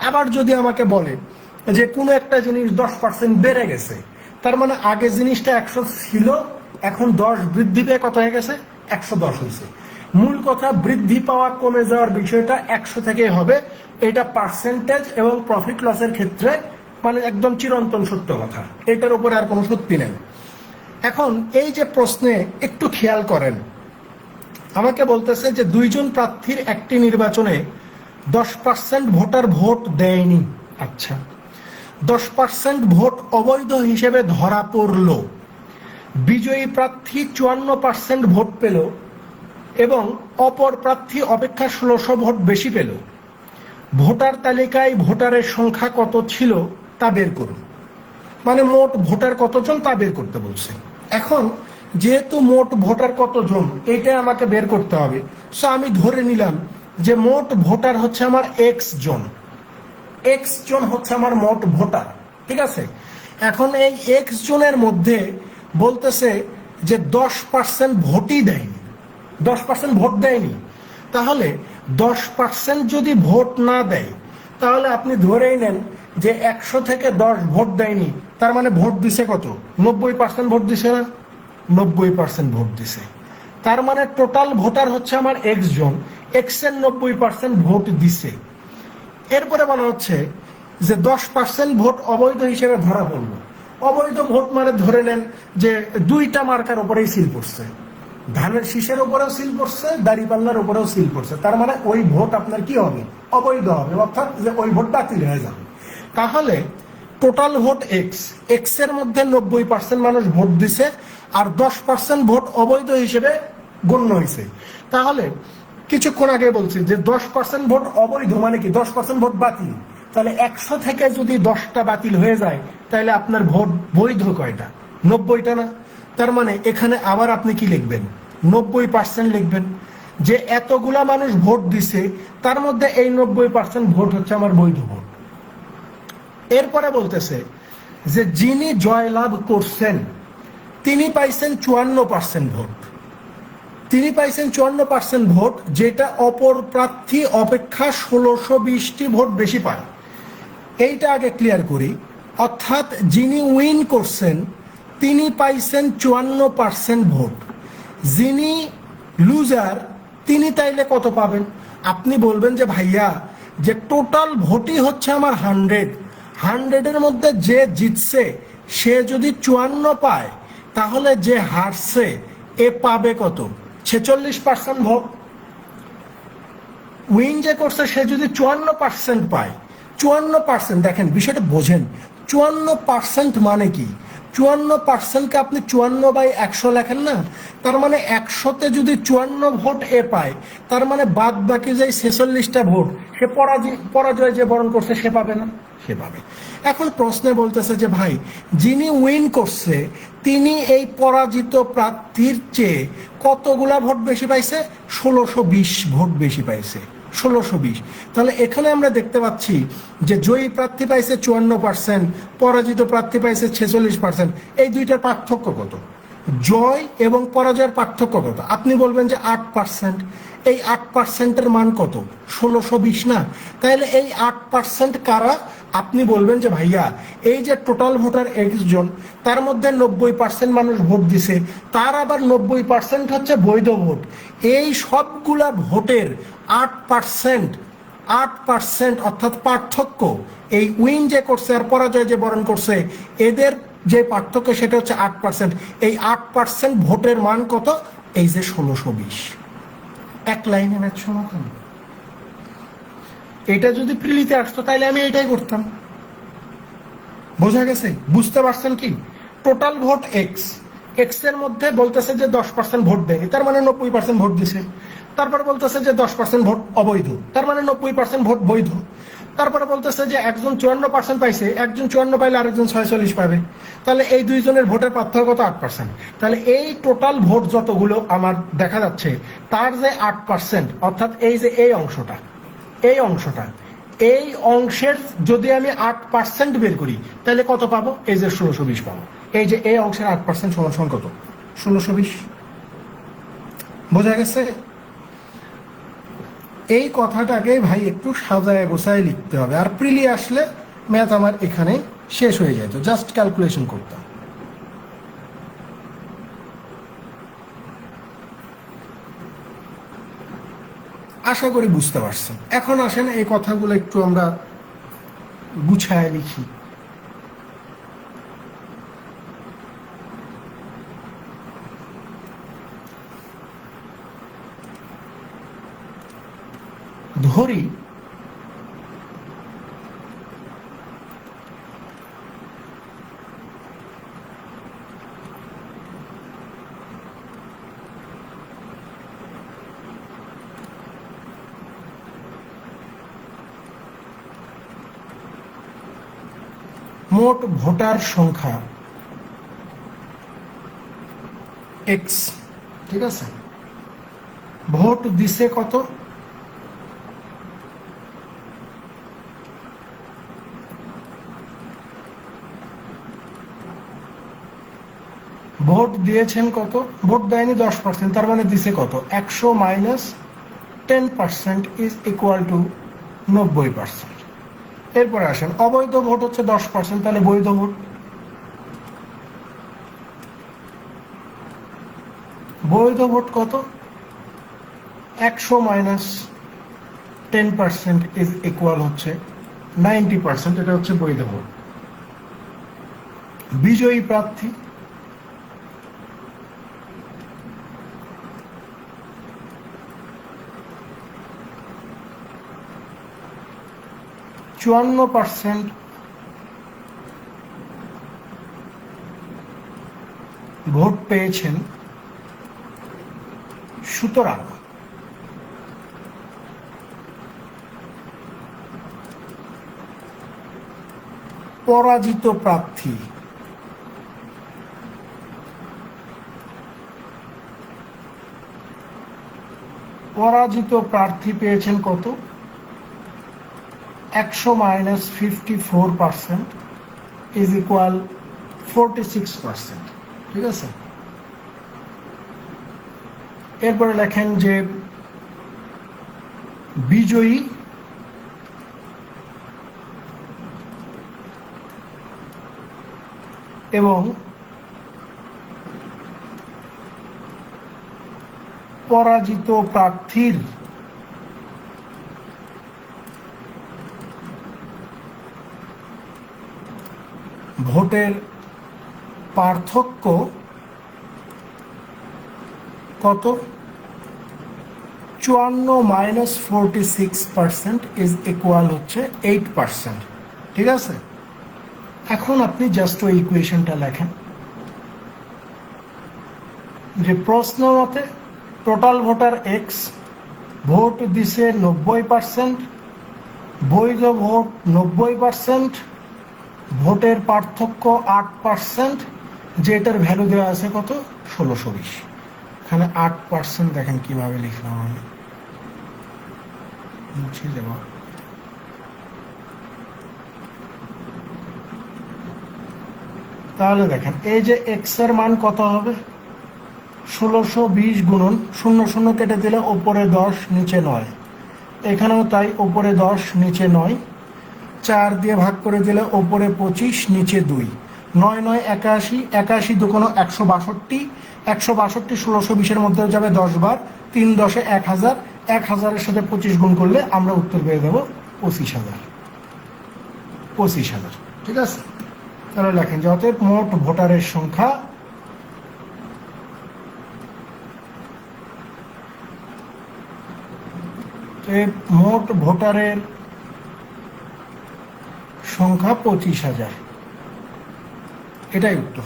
Speaker 1: আবার যদি আমাকে বলে যে কোনো একটা জিনিস 10% বেড়ে গেছে, তার মানে আগে জিনিসটা 100 ছিল, এখন 10 বৃদ্ধি পেয়ে কত হয়ে গেছে, 110 হয়েছে। মূল কথা, বৃদ্ধি পাওয়া কমে যাওয়ার বিষয়টা 100 থেকে হবে। এটা পার্সেন্টেজ এবং প্রফিট লসের ক্ষেত্রে মানে একদম চিরন্তন সত্য কথা, এটার উপরে আর কোনো সত্যি নেই। এখন এই যে প্রশ্নে একটু খেয়াল করেন, আমাকে বলতেছে যে 2 জন প্রার্থীর একটি নির্বাচনে 10% ভোটার ভোট দেয়নি। আচ্ছা, 10% ভোট অবৈধ হিসেবে ধরা পড়ল। বিজয়ী প্রার্থী 54% ভোট পেল এবং অপর প্রার্থী অপেক্ষা 1600 ভোট বেশি পেল। ভোটার তালিকায় ভোটারের সংখ্যা কত ছিল তা বের করুন। মানে মোট ভোটার কতজন তা বের করতে বলছে। এখন যেহেতু মোট ভোটার কতজন এইটা আমাকে বের করতে হবে, সো আমি ধরে নিলাম যে মোট ভোটার হচ্ছে আমার এক্স জন, এক্স জন হচ্ছে আমার মোট ভোটার, ঠিক আছে? এখন এই এক্স জনের মধ্যে বলতেছে যে 10% ভোটই দেয়নি, 10% ভোট দেয়নি। তাহলে 10% যদি ভোট না দেয়, তাহলে আপনি ধরেই নেন যে 100 থেকে 10 ভোট দেয়নি, তার মানে ভোট দিছে কত, 90% ভোট দিছে না, 90% ভোট দিছে। তার মানে টোটাল ভোটার হচ্ছে আমার এক্স জন, এক্স এর 90% ভোট দিছে। এরপরে বলা হচ্ছে যে 10% ভোট অবৈধ হিসেবে ধরা পড়লো। অবৈধ ভোট মানে ধরে নেন যে 2টা মার্কার উপরেই সিল পড়ছে, ধানের শীষের উপরেও সিল পড়ছে, দাড়িপাল্লার উপরেও সিল পড়ছে, তার মানে ওই ভোট আপনার কি হবে, অবৈধ হবে, অর্থাৎ যে ওই ভোট বাতিল হয়ে যাবে। তাহলে টোটাল ভোট এক্স, এক্স এর মধ্যে 90% মানুষ ভোট দিছে আর 10% ভোট অবৈধ হিসেবে গণ্য হয়েছে। তাহলে কিছুক্ষণ আগে বলছি যে 10% ভোট অবৈধ মানে কি, 10% ভোট বাতিল। তাহলে 100 থেকে যদি 10টা বাতিল হয়ে যায়, তাহলে আপনার ভোট বৈধ কয়টা, 90টা না? তার মানে এখানে আবার আপনি কি লিখবেন, 90% লিখবেন। যে এতগুলা মানুষ ভোট দিছে তার মধ্যে এই 90% ভোট হচ্ছে আমার বৈধ ভোট। এরপরে বলতেছে যে যিনি জয়লাভ করছেন তিনি পাইছেন 54% ভোট, তিনি পাইছেন 54% ভোট, যেটা অপর প্রার্থী অপেক্ষা 1620টি ভোট বেশি পায়। এইটা আগে ক্লিয়ার করি। অর্থাৎ যিনি উইন করছেন তিনি পাইছেন 54% ভোট, যিনি লুজার তিনি তাইলে কত পাবেন? আপনি বলবেন যে ভাইয়া, যে টোটাল ভোটই হচ্ছে আমার 100-এর মধ্যে যে জিতছে সে যদি 54 পায়, তাহলে যে হারছে এ পাবে কত, 46% ভোট। উইন যে করছে সে যদি 54% পায়, 54%, দেখেন বিষয়টা বোঝেন, 54% মানে কি, 54%কে আপনি 54/100 লেখেন না, তার মানে 100তে যদি 54 ভোট এ পায়, তার মানে বাদ বাকি যে 46টা ভোট সে পরাজয় যে বরণ করছে সে পাবে না, সে পাবে। এখন প্রশ্নে বলতেছে যে ভাই, যিনি উইন করছে তিনি এই পরাজিত প্রার্থীর চেয়ে কতগুলা ভোট বেশি পাইছে, 1620 ভোট বেশি পাইছে, 1620। তাহলে এখানে আমরা দেখতে পাচ্ছি যে জয়ী প্রার্থী পাইছে 54%, পরাজিত প্রার্থী পাইছে 46%। এই দুইটার পার্থক্য কত, জয় এবং পরাজয়ের পার্থক্য কত? আপনি বলবেন যে 8%। এই 8%-এর মান কত, 1620 না? তাহলে এই 8% কারা? আপনি বলবেন যে ভাইয়া, এই যে টোটাল ভোটার এক্স জন, তার মধ্যে 90% মানুষ ভোট দিছে, তার আবার 90% হচ্ছে বৈধ ভোট। এই সবগুলা ভোটের 8% অর্থাৎ পার্থক্য, এই উইন যে করছে আর পরাজয় যে বরণ করছে এদের যে পার্থক্য সেটা হচ্ছে 8%। এই 8% ভোটের মান কত, এই যে 1620, এক লাইনে ম্যাথ সমাধান। এটা যদি প্রিলিতে আসতো তাহলে আমি এটাই করতাম। বোঝা গেছে? বুঝতে পারছেন কি? টোটাল ভোট এক্স, এক্স এর মধ্যে বলতেছে যে 10% ভোট দেয়নি, তার মানে 90% ভোট দিছে। তারপরে বলতেছে যে 10% ভোট অবৈধ, তার মানে 90% ভোট বৈধ। তারপরে বলতেছে যে একজন 54% পাইছে, একজন 54 পাইলে আরেকজন 46 পাবে, তাহলে এই দুইজনের ভোটের পার্থক্য কত? 8%। তাহলে এই টোটাল ভোট যতগুলো আমার দেখা যাচ্ছে তার যে 8%, অর্থাৎ এই যে এই অংশটা, এই অংশটা, এই অংশের যদি আমি 8% বের করি তাহলে কত পাবো? এই যে 1620 পাবো। এই যে এই অংশের 8% সমান সমান কত? 1620। বোঝা গেছে? এই কথাটাকে ভাই একটু সাজায় গোছায় লিখতে হবে, আর প্রিলি আসলে ম্যাথ আমার এখানে শেষ হয়ে যেত, জাস্ট ক্যালকুলেশন করতাম। আশা করি বুঝতে পারছেন। এখন আসেন এই কথাগুলো একটু আমরা গুছায় লিখি। ধরি মোট ভোটার সংখ্যা এক্স, ঠিক আছে? ভোট দিছে কত? ভোট দিয়েছেন কত? ভোট দেয়নি 10%, তার মানে দিছে কত? 100 মাইনাস 10% ইজ ইকুয়াল টু 90%। এরপরে আসেন অবৈধ ভোট হচ্ছে 10%, তাহলে বৈধ ভোট, বৈধ ভোট কত? 100 মাইনাস 10% ইজ ইকুয়াল হচ্ছে 90%, এটা হচ্ছে বৈধ ভোট। বিজয়ী প্রার্থী %, ভোট পেয়েছেন, সুতরাং পরাজিত প্রার্থী পেয়েছেন কত? 100 মাইনাস 54% ইজ ইকুয়াল 46%, ঠিক আছে? এরপরে লেখেন যে বিজয়ী এবং পরাজিত প্রার্থীর ভোটের পার্থক্য কত? 54 মাইনাস 46% ইজ ইকুয়াল হচ্ছে 8%, ঠিক আছে? এখন আপনি জাস্ট ওই ইকুয়েশনটা লেখেন যে প্রশ্ন মতে টোটাল ভোটার এক্স, ভোট দিছে 90%, বৈধ ভোট 90%, ভোটের পার্থক্য 8%, যেটার ভ্যালু দেওয়া আছে কত? 1620। এখানে 8% দেখেন কিভাবে লিখলাম আমি, মুছে দেব। তাহলে দেখেন এই যে এক্স এর মান কত হবে? 1620 গুণন 0 0 কেটে দিলে ওপরে 10 নিচে 9, এখানেও তাই, ওপরে 10 নিচে 9, 4 দিয়ে ভাগ করে দিলে ওপরে 25 নিচে 2, 9 9 81, 81 দুগুণ 162, 162 1620-এর মধ্যে যাবে 10 বার, 3 10-এ 1000, 1000-এর সাথে 25 গুণ করলে আমরা উত্তর পেয়ে দেবো 25,000, ঠিক আছে? তাহলে লেখেন যে অতএব মোট ভোটারের সংখ্যা মোট ভোটারের সংখ্যা 25,000, এটাই উত্তর।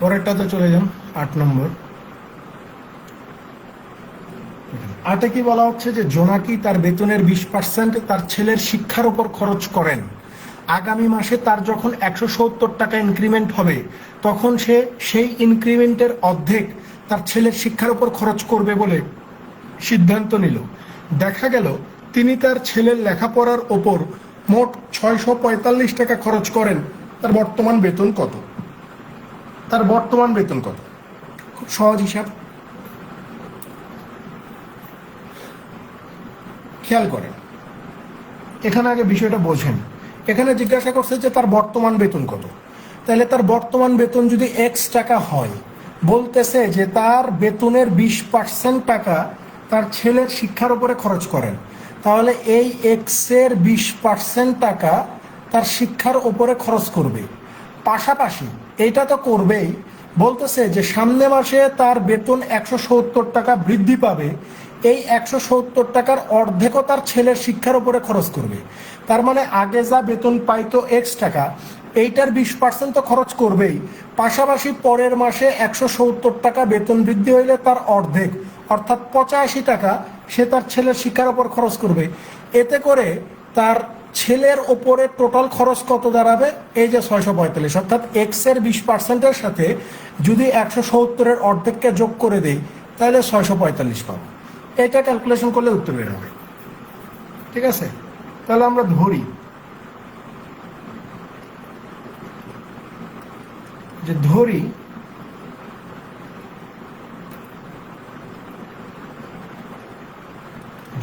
Speaker 1: পরেরটাতে চলে যান, 8 নম্বর। 8-এ কি বলা হচ্ছে যে জোনাকি তার বেতনের 20% তার ছেলের শিক্ষার উপর খরচ করেন। আগামী মাসে তার যখন 170 টাকা ইনক্রিমেন্ট হবে তখন সে সেই ইনক্রিমেন্টের অর্ধেক তার ছেলের শিক্ষার উপর খরচ করবে বলে সিদ্ধান্ত নিল। দেখা গেল তিনি তার ছেলের লেখাপড়ার ওপর মোট 645 টাকা খরচ করেন। তার বর্তমান বেতন কত? তার বর্তমান বেতন কত? খুব সহজ হিসাব, খেয়াল করেন। এখানে আগে বিষয়টা বোঝেন। এখানে জিজ্ঞাসা করছে যে তার বর্তমান বেতন কত। তাহলে তার বর্তমান বেতন যদি X টাকা হয়, বলতেছে যে তার বেতনের 20% টাকা তার ছেলের শিক্ষার উপরে খরচ করেন। তাহলে এই X এর 20% টাকা তার শিক্ষার উপরে খরচ করবে। পাশাপাশি এইটা তো করবেই, বলতেছে যে সামনে মাসে তার বেতন 170 টাকা বৃদ্ধি পাবে। এই 170 টাকার অর্ধেকও তার ছেলের শিক্ষার উপরে খরচ করবে। তার মানে আগে যা বেতন পাইতো X টাকা, এইটার 20% তো খরচ করবেই। পাশাপাশি পরের মাসে 170 টাকা বেতন বৃদ্ধি হইলে তার অর্ধেক অর্থাৎ 85 টাকা সে তার ছেলের শিক্ষার উপর খরচ করবে। এতে করে তার ছেলের ওপরে টোটাল খরচ কত দাঁড়াবে? এই যে 645, অর্থাৎ X এর 20%-এর সাথে যদি 170-এর অর্ধেককে যোগ করে দেই তাহলে 645 পাবো। এটা ক্যালকুলেশন করলে উত্তর বের হবে। ঠিক আছে, তাহলে আমরা ধরি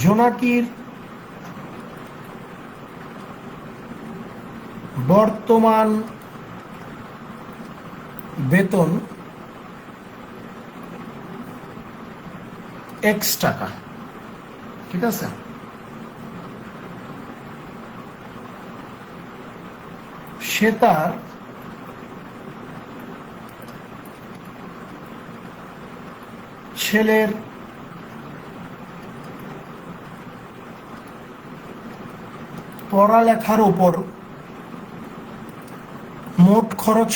Speaker 1: জোনাকির বর্তমান বেতন X টাকা। ঠিক আছে, সে তার ছেলের পড়ালেখার উপর মোট খরচ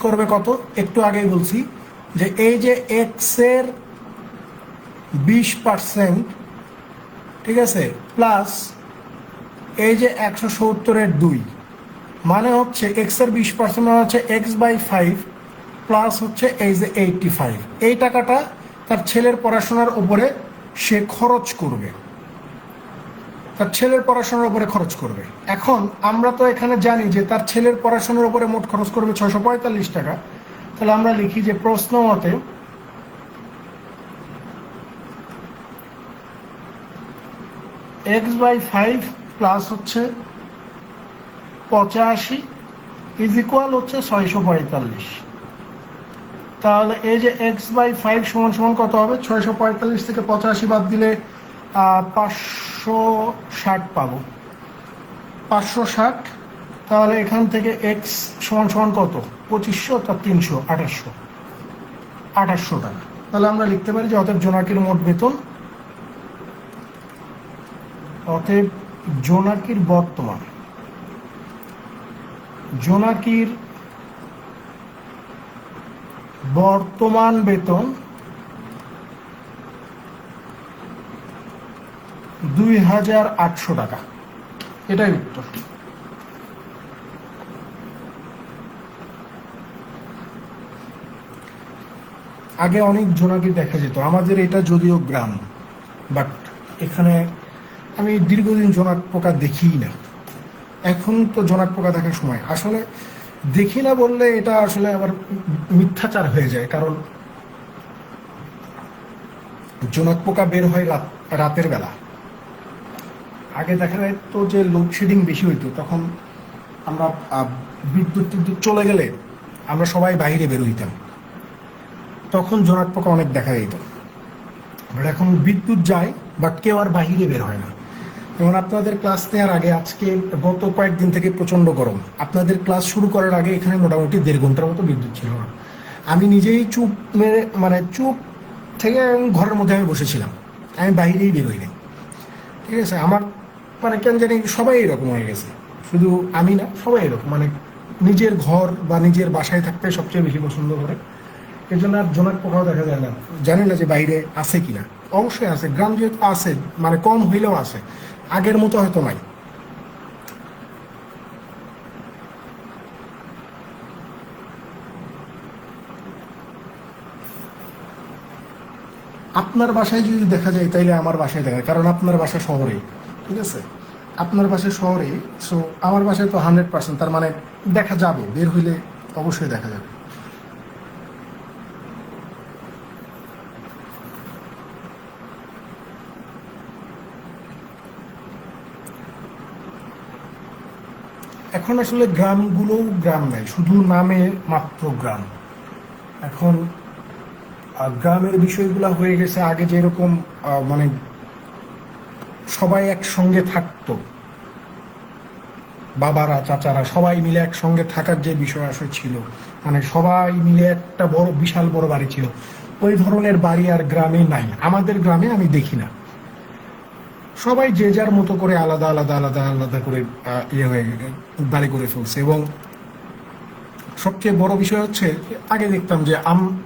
Speaker 1: করবে কত? একটু আগেই বলছি যে এই যে X এর 20%, ঠিক আছে, প্লাস এই যে 170-এর 2, মানে হচ্ছে X এর 20% মানে হচ্ছে X/5 প্লাস হচ্ছে এই যে 85। এই টাকাটা তার ছেলের পড়াশোনার উপরে সে খরচ করবে, তার ছেলের পড়াশোনার উপরে খরচ করবে। এখন আমরা তো এখানে জানি যে তার ছেলের পড়াশোনার উপরে মোট খরচ করবে 645 টাকা। তাহলে আমরা লিখি যে প্রশ্ন মতে X/5 প্লাস হচ্ছে 85 ইজ ইকুয়াল হচ্ছে 645। তাহলে এই যে X/5 সমান সমান কত হবে? 645 থেকে 85 বাদ দিলে 560 পাবো, 560। তাহলে এখান থেকে X সমান সমান কত? 2500, তার 300, 2800 টাকা। তাহলে আমরা লিখতে পারি যে অতএব জোনাকির মোট বেতন, অতএব জোনাকির বর্তমান বেতন 2800 টাকা। এটাই উত্তর। আগে অনেক জোনাকি দেখা যেত, আমাদের এটা যদিও গ্রাম, বাট এখানে আমি দীর্ঘদিন জোনাক পোকা দেখিই না। এখন তো জোনাক পোকা দেখার সময়, আসলে দেখি না বললে এটা আসলে আবার মিথ্যাচার হয়ে যায়, কারণ জোনাক পোকা বের হয় রাতের বেলা। আগে দেখা যেত যে লোডশেডিং বেশি হইতো, তখন আমরা বিদ্যুৎ টিদ্যুৎ চলে গেলে আমরা সবাই বাইরে বের হইতাম, তখন জোনাক পোকা অনেক দেখা যেত। বাট এখন বিদ্যুৎ যায়, বাট কেউ আর বাহিরে বের হয় না। যেমন আপনাদের ক্লাস নেওয়ার আগে, আজকে গত কয়েকদিন থেকে প্রচণ্ড গরম, আপনাদের ক্লাস শুরু করার আগে এখানে মোটামুটি 1.5 ঘন্টার মতো বিদ্যুৎ ছিল না। আমি নিজেই চুপ মেরে, মানে চুপ থেকে ঘরের মধ্যে আমি বসেছিলাম, আমি বাইরেই বের হইনি। ঠিক আছে, আমার মানে কেন জানি সবাই এরকম হয়ে গেছে, শুধু আমি না, সবাই এরকম, মানে নিজের ঘর বা নিজের বাসায় থাকতে সবচেয়ে বেশি পছন্দ করে। এই জন্য আর জোনাক পোকাও দেখা যায় না, জানি না যে বাইরে আছে কিনা। অবশ্যই আছে, গ্রাম যেহেতু আছে, মানে কম হইলেও আছে, আগের মতো হয়তো নাই। আপনার বাসায় যদি দেখা যায় তাইলে আমার বাসায় দেখা যায়, কারণ আপনার বাসা শহরে। ঠিক আছে, আপনার বাসায় শহরে, সো আমার বাসায় তো 100%, তার মানে দেখা যাবে, বের হইলে অবশ্যই দেখা যাবে। এখন আসলে গ্রামগুলোও গ্রাম নাই, শুধু নামে মাত্র গ্রাম। এখন গ্রামের বিষয়গুলো হয়ে গেছে আগে যেরকম, মানে সবাই একসঙ্গে থাকতো, বাবারা চাচারা সবাই মিলে একসঙ্গে থাকার যে বিষয় আসলে ছিল, মানে সবাই মিলে একটা বড় বিশাল বড় বাড়ি ছিল, ওই ধরনের বাড়ি আর গ্রামে নাই। আমাদের গ্রামে আমি দেখি না, সবাই যে যার মতো করে আলাদা আলাদা আলাদা আলাদা করে হয়ে বাড়ি করে ফেলছে। এবং সবচেয়ে বড় বিষয় হচ্ছে, আগে দেখতাম যে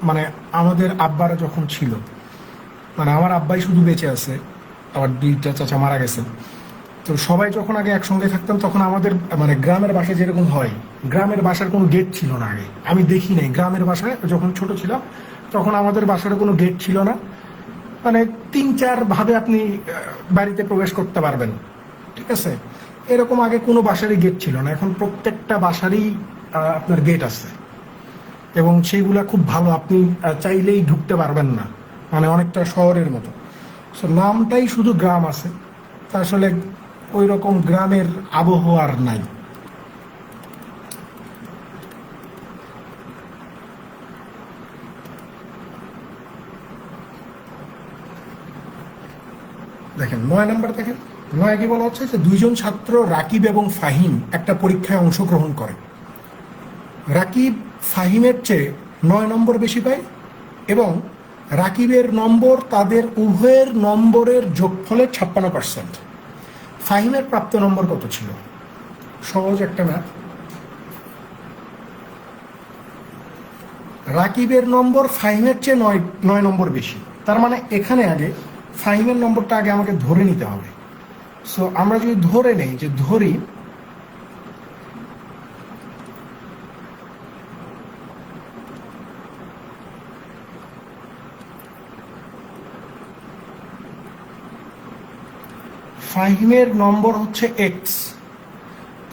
Speaker 1: মানে আমাদের আব্বারা যখন ছিল, মানে আমার আব্বাই শুধু বেঁচে আছে, আবার 2টা চাচা মারা গেছে, তো সবাই যখন আগে একসঙ্গে থাকতাম, তখন আমাদের মানে গ্রামের বাসায় যেরকম হয়, গ্রামের বাসার কোনো গেট ছিল না আগে, আমি দেখি নাই গ্রামের বাসায় যখন ছোট ছিলাম, তখন আমাদের বাসার কোনো গেট ছিল না, মানে 3-4 ভাবে আপনি বাড়িতে প্রবেশ করতে পারবেন। ঠিক আছে, এরকম আগে কোনো বাসারই গেট ছিল না, এখন প্রত্যেকটা বাসারই আপনার গেট আছে, এবং সেইগুলা খুব ভালো, আপনি চাইলেই ঢুকতে পারবেন না, মানে অনেকটা শহরের মতো। সো নামটাই শুধু গ্রাম আছে, তা আসলে ওই রকম গ্রামের আবহাওয়া আর নাই। দেখেন 9 নম্বর, দেখেন 9 কি বলা হচ্ছে যে 2জন ছাত্র রাকিব এবং ফাহিম একটা পরীক্ষায় অংশগ্রহণ করে। রাকিব ফাহিমের চেয়ে 9 নম্বর বেশি পায়, এবং রাকিবের নম্বর তাদের উভয়ের নম্বরের যোগফলের 56%। ফাহিমের প্রাপ্ত নম্বর কত ছিল? সহজ একটা ম্যাথ। রাকিবের নম্বর ফাহিমের চেয়ে 9 নম্বর বেশি, তার মানে এখানে আগে ফাহিমের নম্বরটা আগে আমাকে ধরে নিতে হবে। সো আমরা যদি ধরে নেই, যে ধরি ফাহিমের নম্বর হচ্ছে এক্স,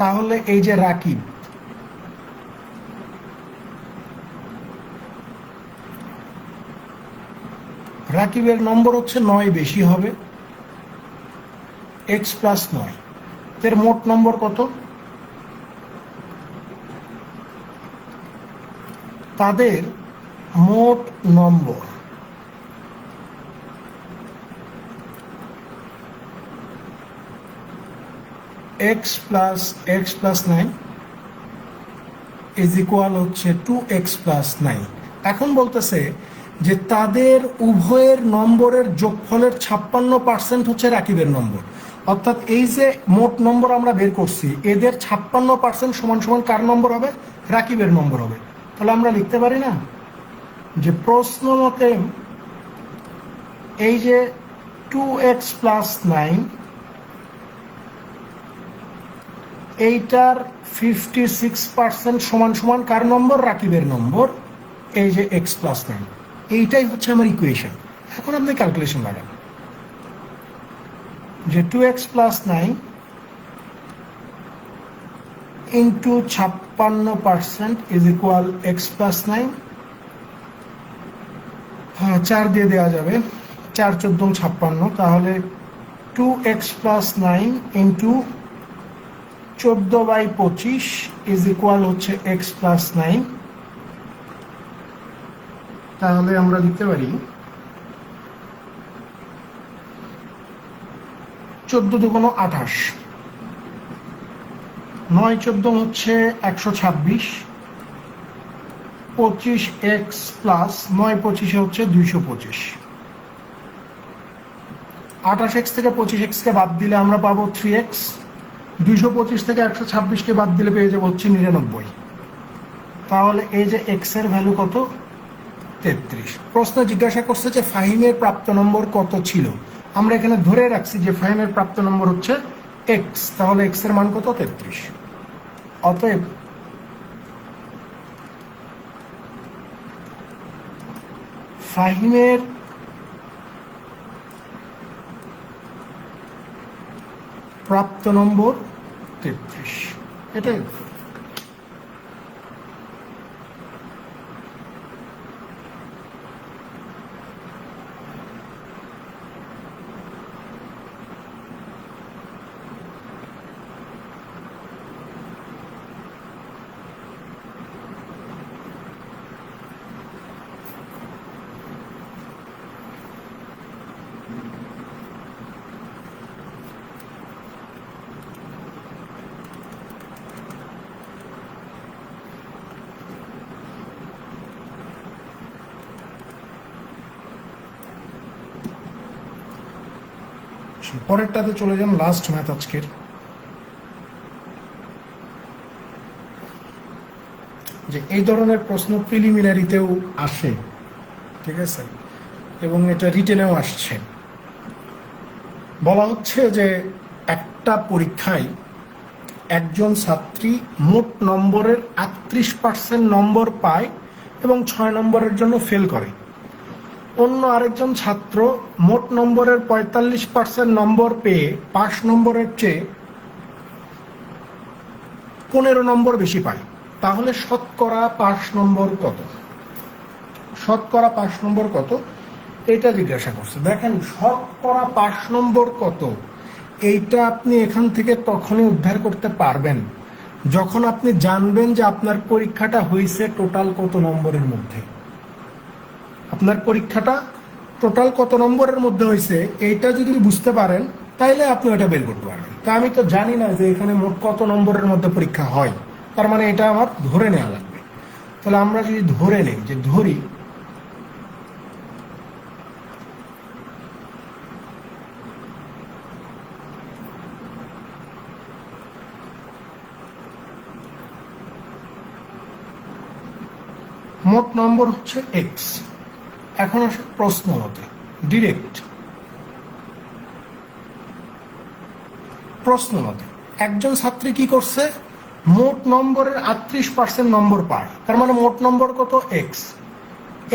Speaker 1: তাহলে এই যে রাকিব, রাকিবের নম্বর হচ্ছে 9 বেশি হবে, এক্স প্লাস 9, এর মোট নম্বর কত? তাদের মোট নম্বর x+9 ইজ ইকুয়াল হচ্ছে 2x+9। এখন বলতেছে যে তাদের উভয়ের নম্বরের যোগফলের 56% হচ্ছে রাকিবের নম্বর, অর্থাৎ এই যে মোট নম্বর আমরা বের করছি, এদের 56% সমান সমান কার নম্বর হবে? রাকিবের নম্বর হবে। তাহলে আমরা লিখতে পারি না যে প্রশ্ন মতে এই যে 2x+9 এইটার 56% সমান সমান কার নম্বর? রাকিবের নম্বর, এই যে x+9। এইটাই হচ্ছে আমার ইকুয়েশন। এখন আপনি ক্যালকুলেশন লাগান যে 2x plus 9 into 56% is equal x plus 9। হ্যাঁ, 4 দিয়ে দেওয়া যাবে, 4 14 56, তাহলে 2x plus 9 into 14/25 is equal হচ্ছে এক্স প্লাস 9। তাহলে আমরা লিখতে পারি 14 দুগুণ 28, 9 14 হচ্ছে 126, 25x প্লাস 9 25 হচ্ছে 225। 28x থেকে 25x কে বাদ দিলে আমরা পাবো 3x, 225 থেকে 126 কে বাদ দিলে পেয়ে যাবো হচ্ছে 99। তাহলে এই যে x এর ভ্যালু কত? 33। প্রশ্ন জিজ্ঞাসা করছে যে ফাহিমের প্রাপ্ত নম্বর কত ছিল। আমরা এখানে ধরে রাখছি যে ফাহিমের প্রাপ্ত নম্বর হচ্ছে x, তাহলে x এর মান কত? 33। অতএব ফাহিমের প্রাপ্ত নম্বর 33, এটাই। পরেরটাতে চলে যান, লাস্ট ম্যাথ আজকের। যে এই ধরনের প্রশ্ন প্রিলিমিনারিতেও আসে, ঠিক আছে, এবং এটা রিটেনেও আসছে। বলা হচ্ছে যে একটা পরীক্ষায় একজন ছাত্রী মোট নম্বরের 38% নম্বর পায় এবং 6 নম্বরের জন্য ফেল করে। অন্য আরেকজন ছাত্র মোট নম্বরের 45% নম্বর পেয়ে 5 নম্বরের চেয়ে 15 নম্বর বেশি পায়। তাহলে শতকরা 5 নম্বর কত? শতকরা 5 নম্বর কত এটা জিজ্ঞাসা করছে। দেখেন, শতকরা 5 নম্বর কত এইটা আপনি এখান থেকে তখনই উদ্ধার করতে পারবেন যখন আপনি জানবেন যে আপনার পরীক্ষাটা হয়েছে টোটাল কত নম্বরের মধ্যে। আপনার পরীক্ষাটা টোটাল কত নম্বরের মধ্যে হয়েছে এইটা যদি বুঝতে পারেন তাইলে আপনি ওটা বের করতে পারবেন। তা আমি তো জানি না যে এখানে মোট কত নম্বরের মধ্যে পরীক্ষা হয়, তার মানে এটা আমার ধরে নেওয়া লাগবে। তাহলে আমরা যদি ধরে নেই, যে ধরি মোট নম্বর হচ্ছে এক্স। এখন আসে প্রশ্ন মতে, ডিরেক্ট প্রশ্ন মতে একজন ছাত্রী কি করছে? মোট নম্বরের 38% নম্বর পায়, তার মানে মোট নম্বর কত? এক্স।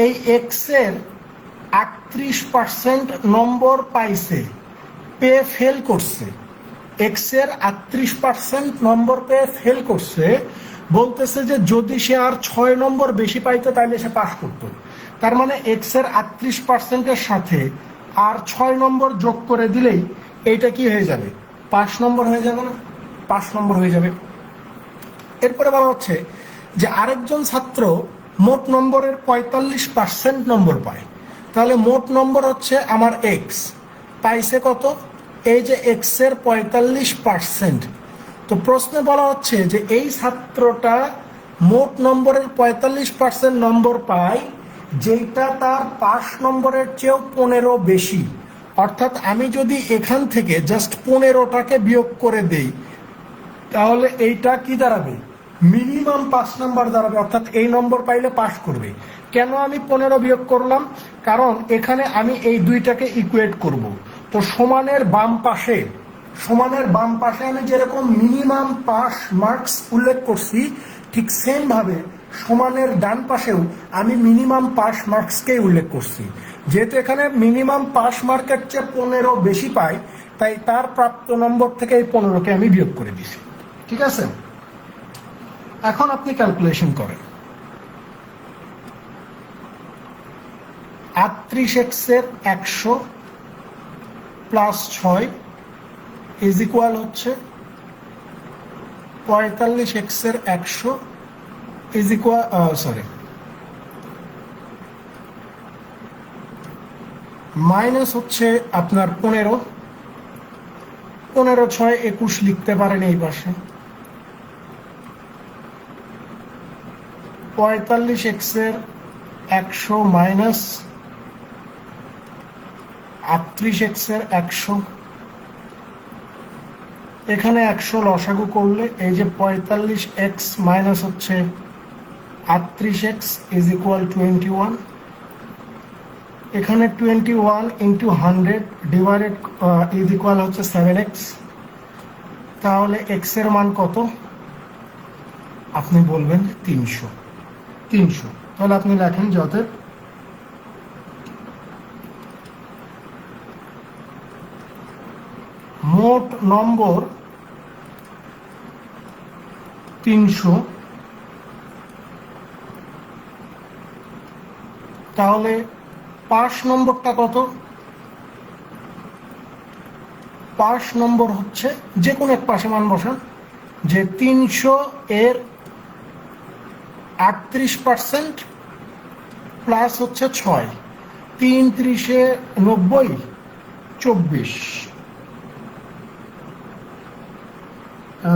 Speaker 1: এই এক্স এর 38% নম্বর পাইছে, পেয়ে ফেল করছে। এক্স এর 38% নম্বর পেয়ে ফেল করছে, বলতেছে যে যদি সে আর 6 নম্বর বেশি পাইতো তাহলে সে পাস করতো। তার মানে এক্স এর 38%-এর সাথে আর 6 নম্বর যোগ করে দিলেই এইটা কি হয়ে যাবে? 5 নম্বর হয়ে যাবে না? 5 নম্বর হয়ে যাবে। এরপরে বলা হচ্ছে যে আরেকজন ছাত্র মোট নম্বরের 45% নম্বর পায়, তাহলে মোট নম্বর হচ্ছে আমার এক্স, পাইছে কত? এই যে এক্স এর 45%। তো প্রশ্নে বলা হচ্ছে যে এই ছাত্রটা মোট নম্বরের 45% নম্বর পায়, যেটা তার 5 নম্বরের চেয়েও 15 বেশি। অর্থাৎ আমি যদি এখান থেকে জাস্ট 15টাকে বিয়োগ করে দেই তাহলে এইটা কি দাঁড়াবে? মিনিমাম 5 নম্বর দাঁড়াবে, অর্থাৎ এই নম্বর পাইলে পাস করবে। কেন আমি 15 বিয়োগ করলাম? কারণ এখানে আমি এই দুইটাকে ইকুয়েট করব। তো সমানের বাম পাশে আমি যেরকম মিনিমাম পাস মার্কস উল্লেখ করছি, ঠিক সেম ভাবে সমানের ডান পাশেও আমি মিনিমাম পাস মার্কসকেই উল্লেখ করছি। যেহেতু এখানে মিনিমাম পাস মার্কের চেয়ে 15 বেশি পাই, তাই তার প্রাপ্ত নম্বর থেকে এই 15কে আমি বিয়োগ করে দিছি। ঠিক আছে, এখন আপনি ক্যালকুলেশন করেন। 38x এর 100 প্লাস 6 ইজ ইকুয়াল হচ্ছে 45x এর 100 ইজ ইকুয়াল মাইনাস হচ্ছে আপনার 15, 15 6 21 লিখতে পারেন এই পাশে। 45x এর 100 মাইনাস 38x এর 100, এখানে 100 লসাগু করলে এই যে 45x মাইনাস হচ্ছে 38x ইজ ইকুয়াল 21, এখানে 21 ইন্টু 100 ডিভাইডেড ইজ ইকুয়াল হচ্ছে 7x। তাহলে x এর মান কত? আপনি বলবেন 300। তাহলে আপনি লেখেন যে অতএব মোট নম্বর 300। তাহলে পাস নম্বরটা কত? পাস নম্বর হচ্ছে যে কোনো এক পাশে মান বসান, যে 300 এর 38% প্লাস হচ্ছে 6, 3 × 90 24,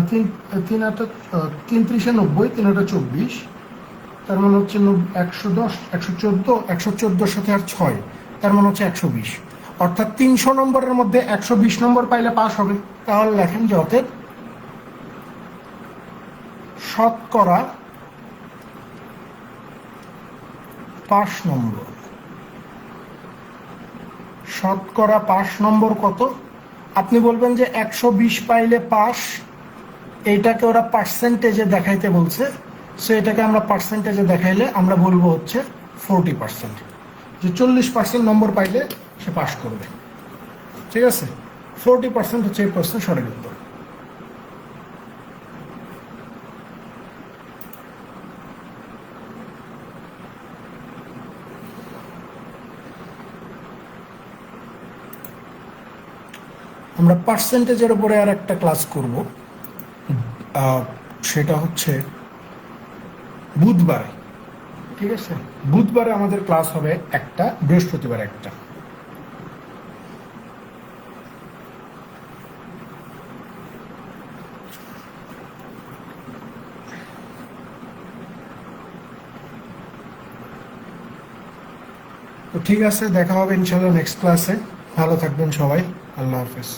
Speaker 1: 3 × 90 3 × 24, তার মানে হচ্ছে 110 114 সাথে আর 6, তার মানে হচ্ছে 120। অর্থাৎ 300 নম্বরের মধ্যে 120 নম্বর পাইলে পাস হবে। তাহলে লেখেন যে অতএব শতকরা পাস নম্বর, শতকরা পাস নম্বর কত? আপনি বলবেন যে 120 পাইলে পাস, এইটাকে ওরা পার্সেন্টেজে দেখাইতে বলছে, সো এটাকে আমরা পার্সেন্টেজে দেখাইলে আমরা বলবো হচ্ছে 40%, যে 40% নম্বর পাইলে সে পাস করবে। ঠিক আছে, 40% হচ্ছে এই প্রশ্নের সঠিক উত্তর। আমরা পার্সেন্টেজের উপরে আর একটা ক্লাস করব, সেটা হচ্ছে বুধবার। ঠিক আছে, বুধবারে আমাদের ক্লাস হবে একটা, বৃহস্পতিবার একটা। তো ঠিক আছে, দেখা হবে ইনশাআল্লাহ নেক্সট ক্লাসে। ভালো থাকবেন সবাই, আল্লাহ হাফেজ।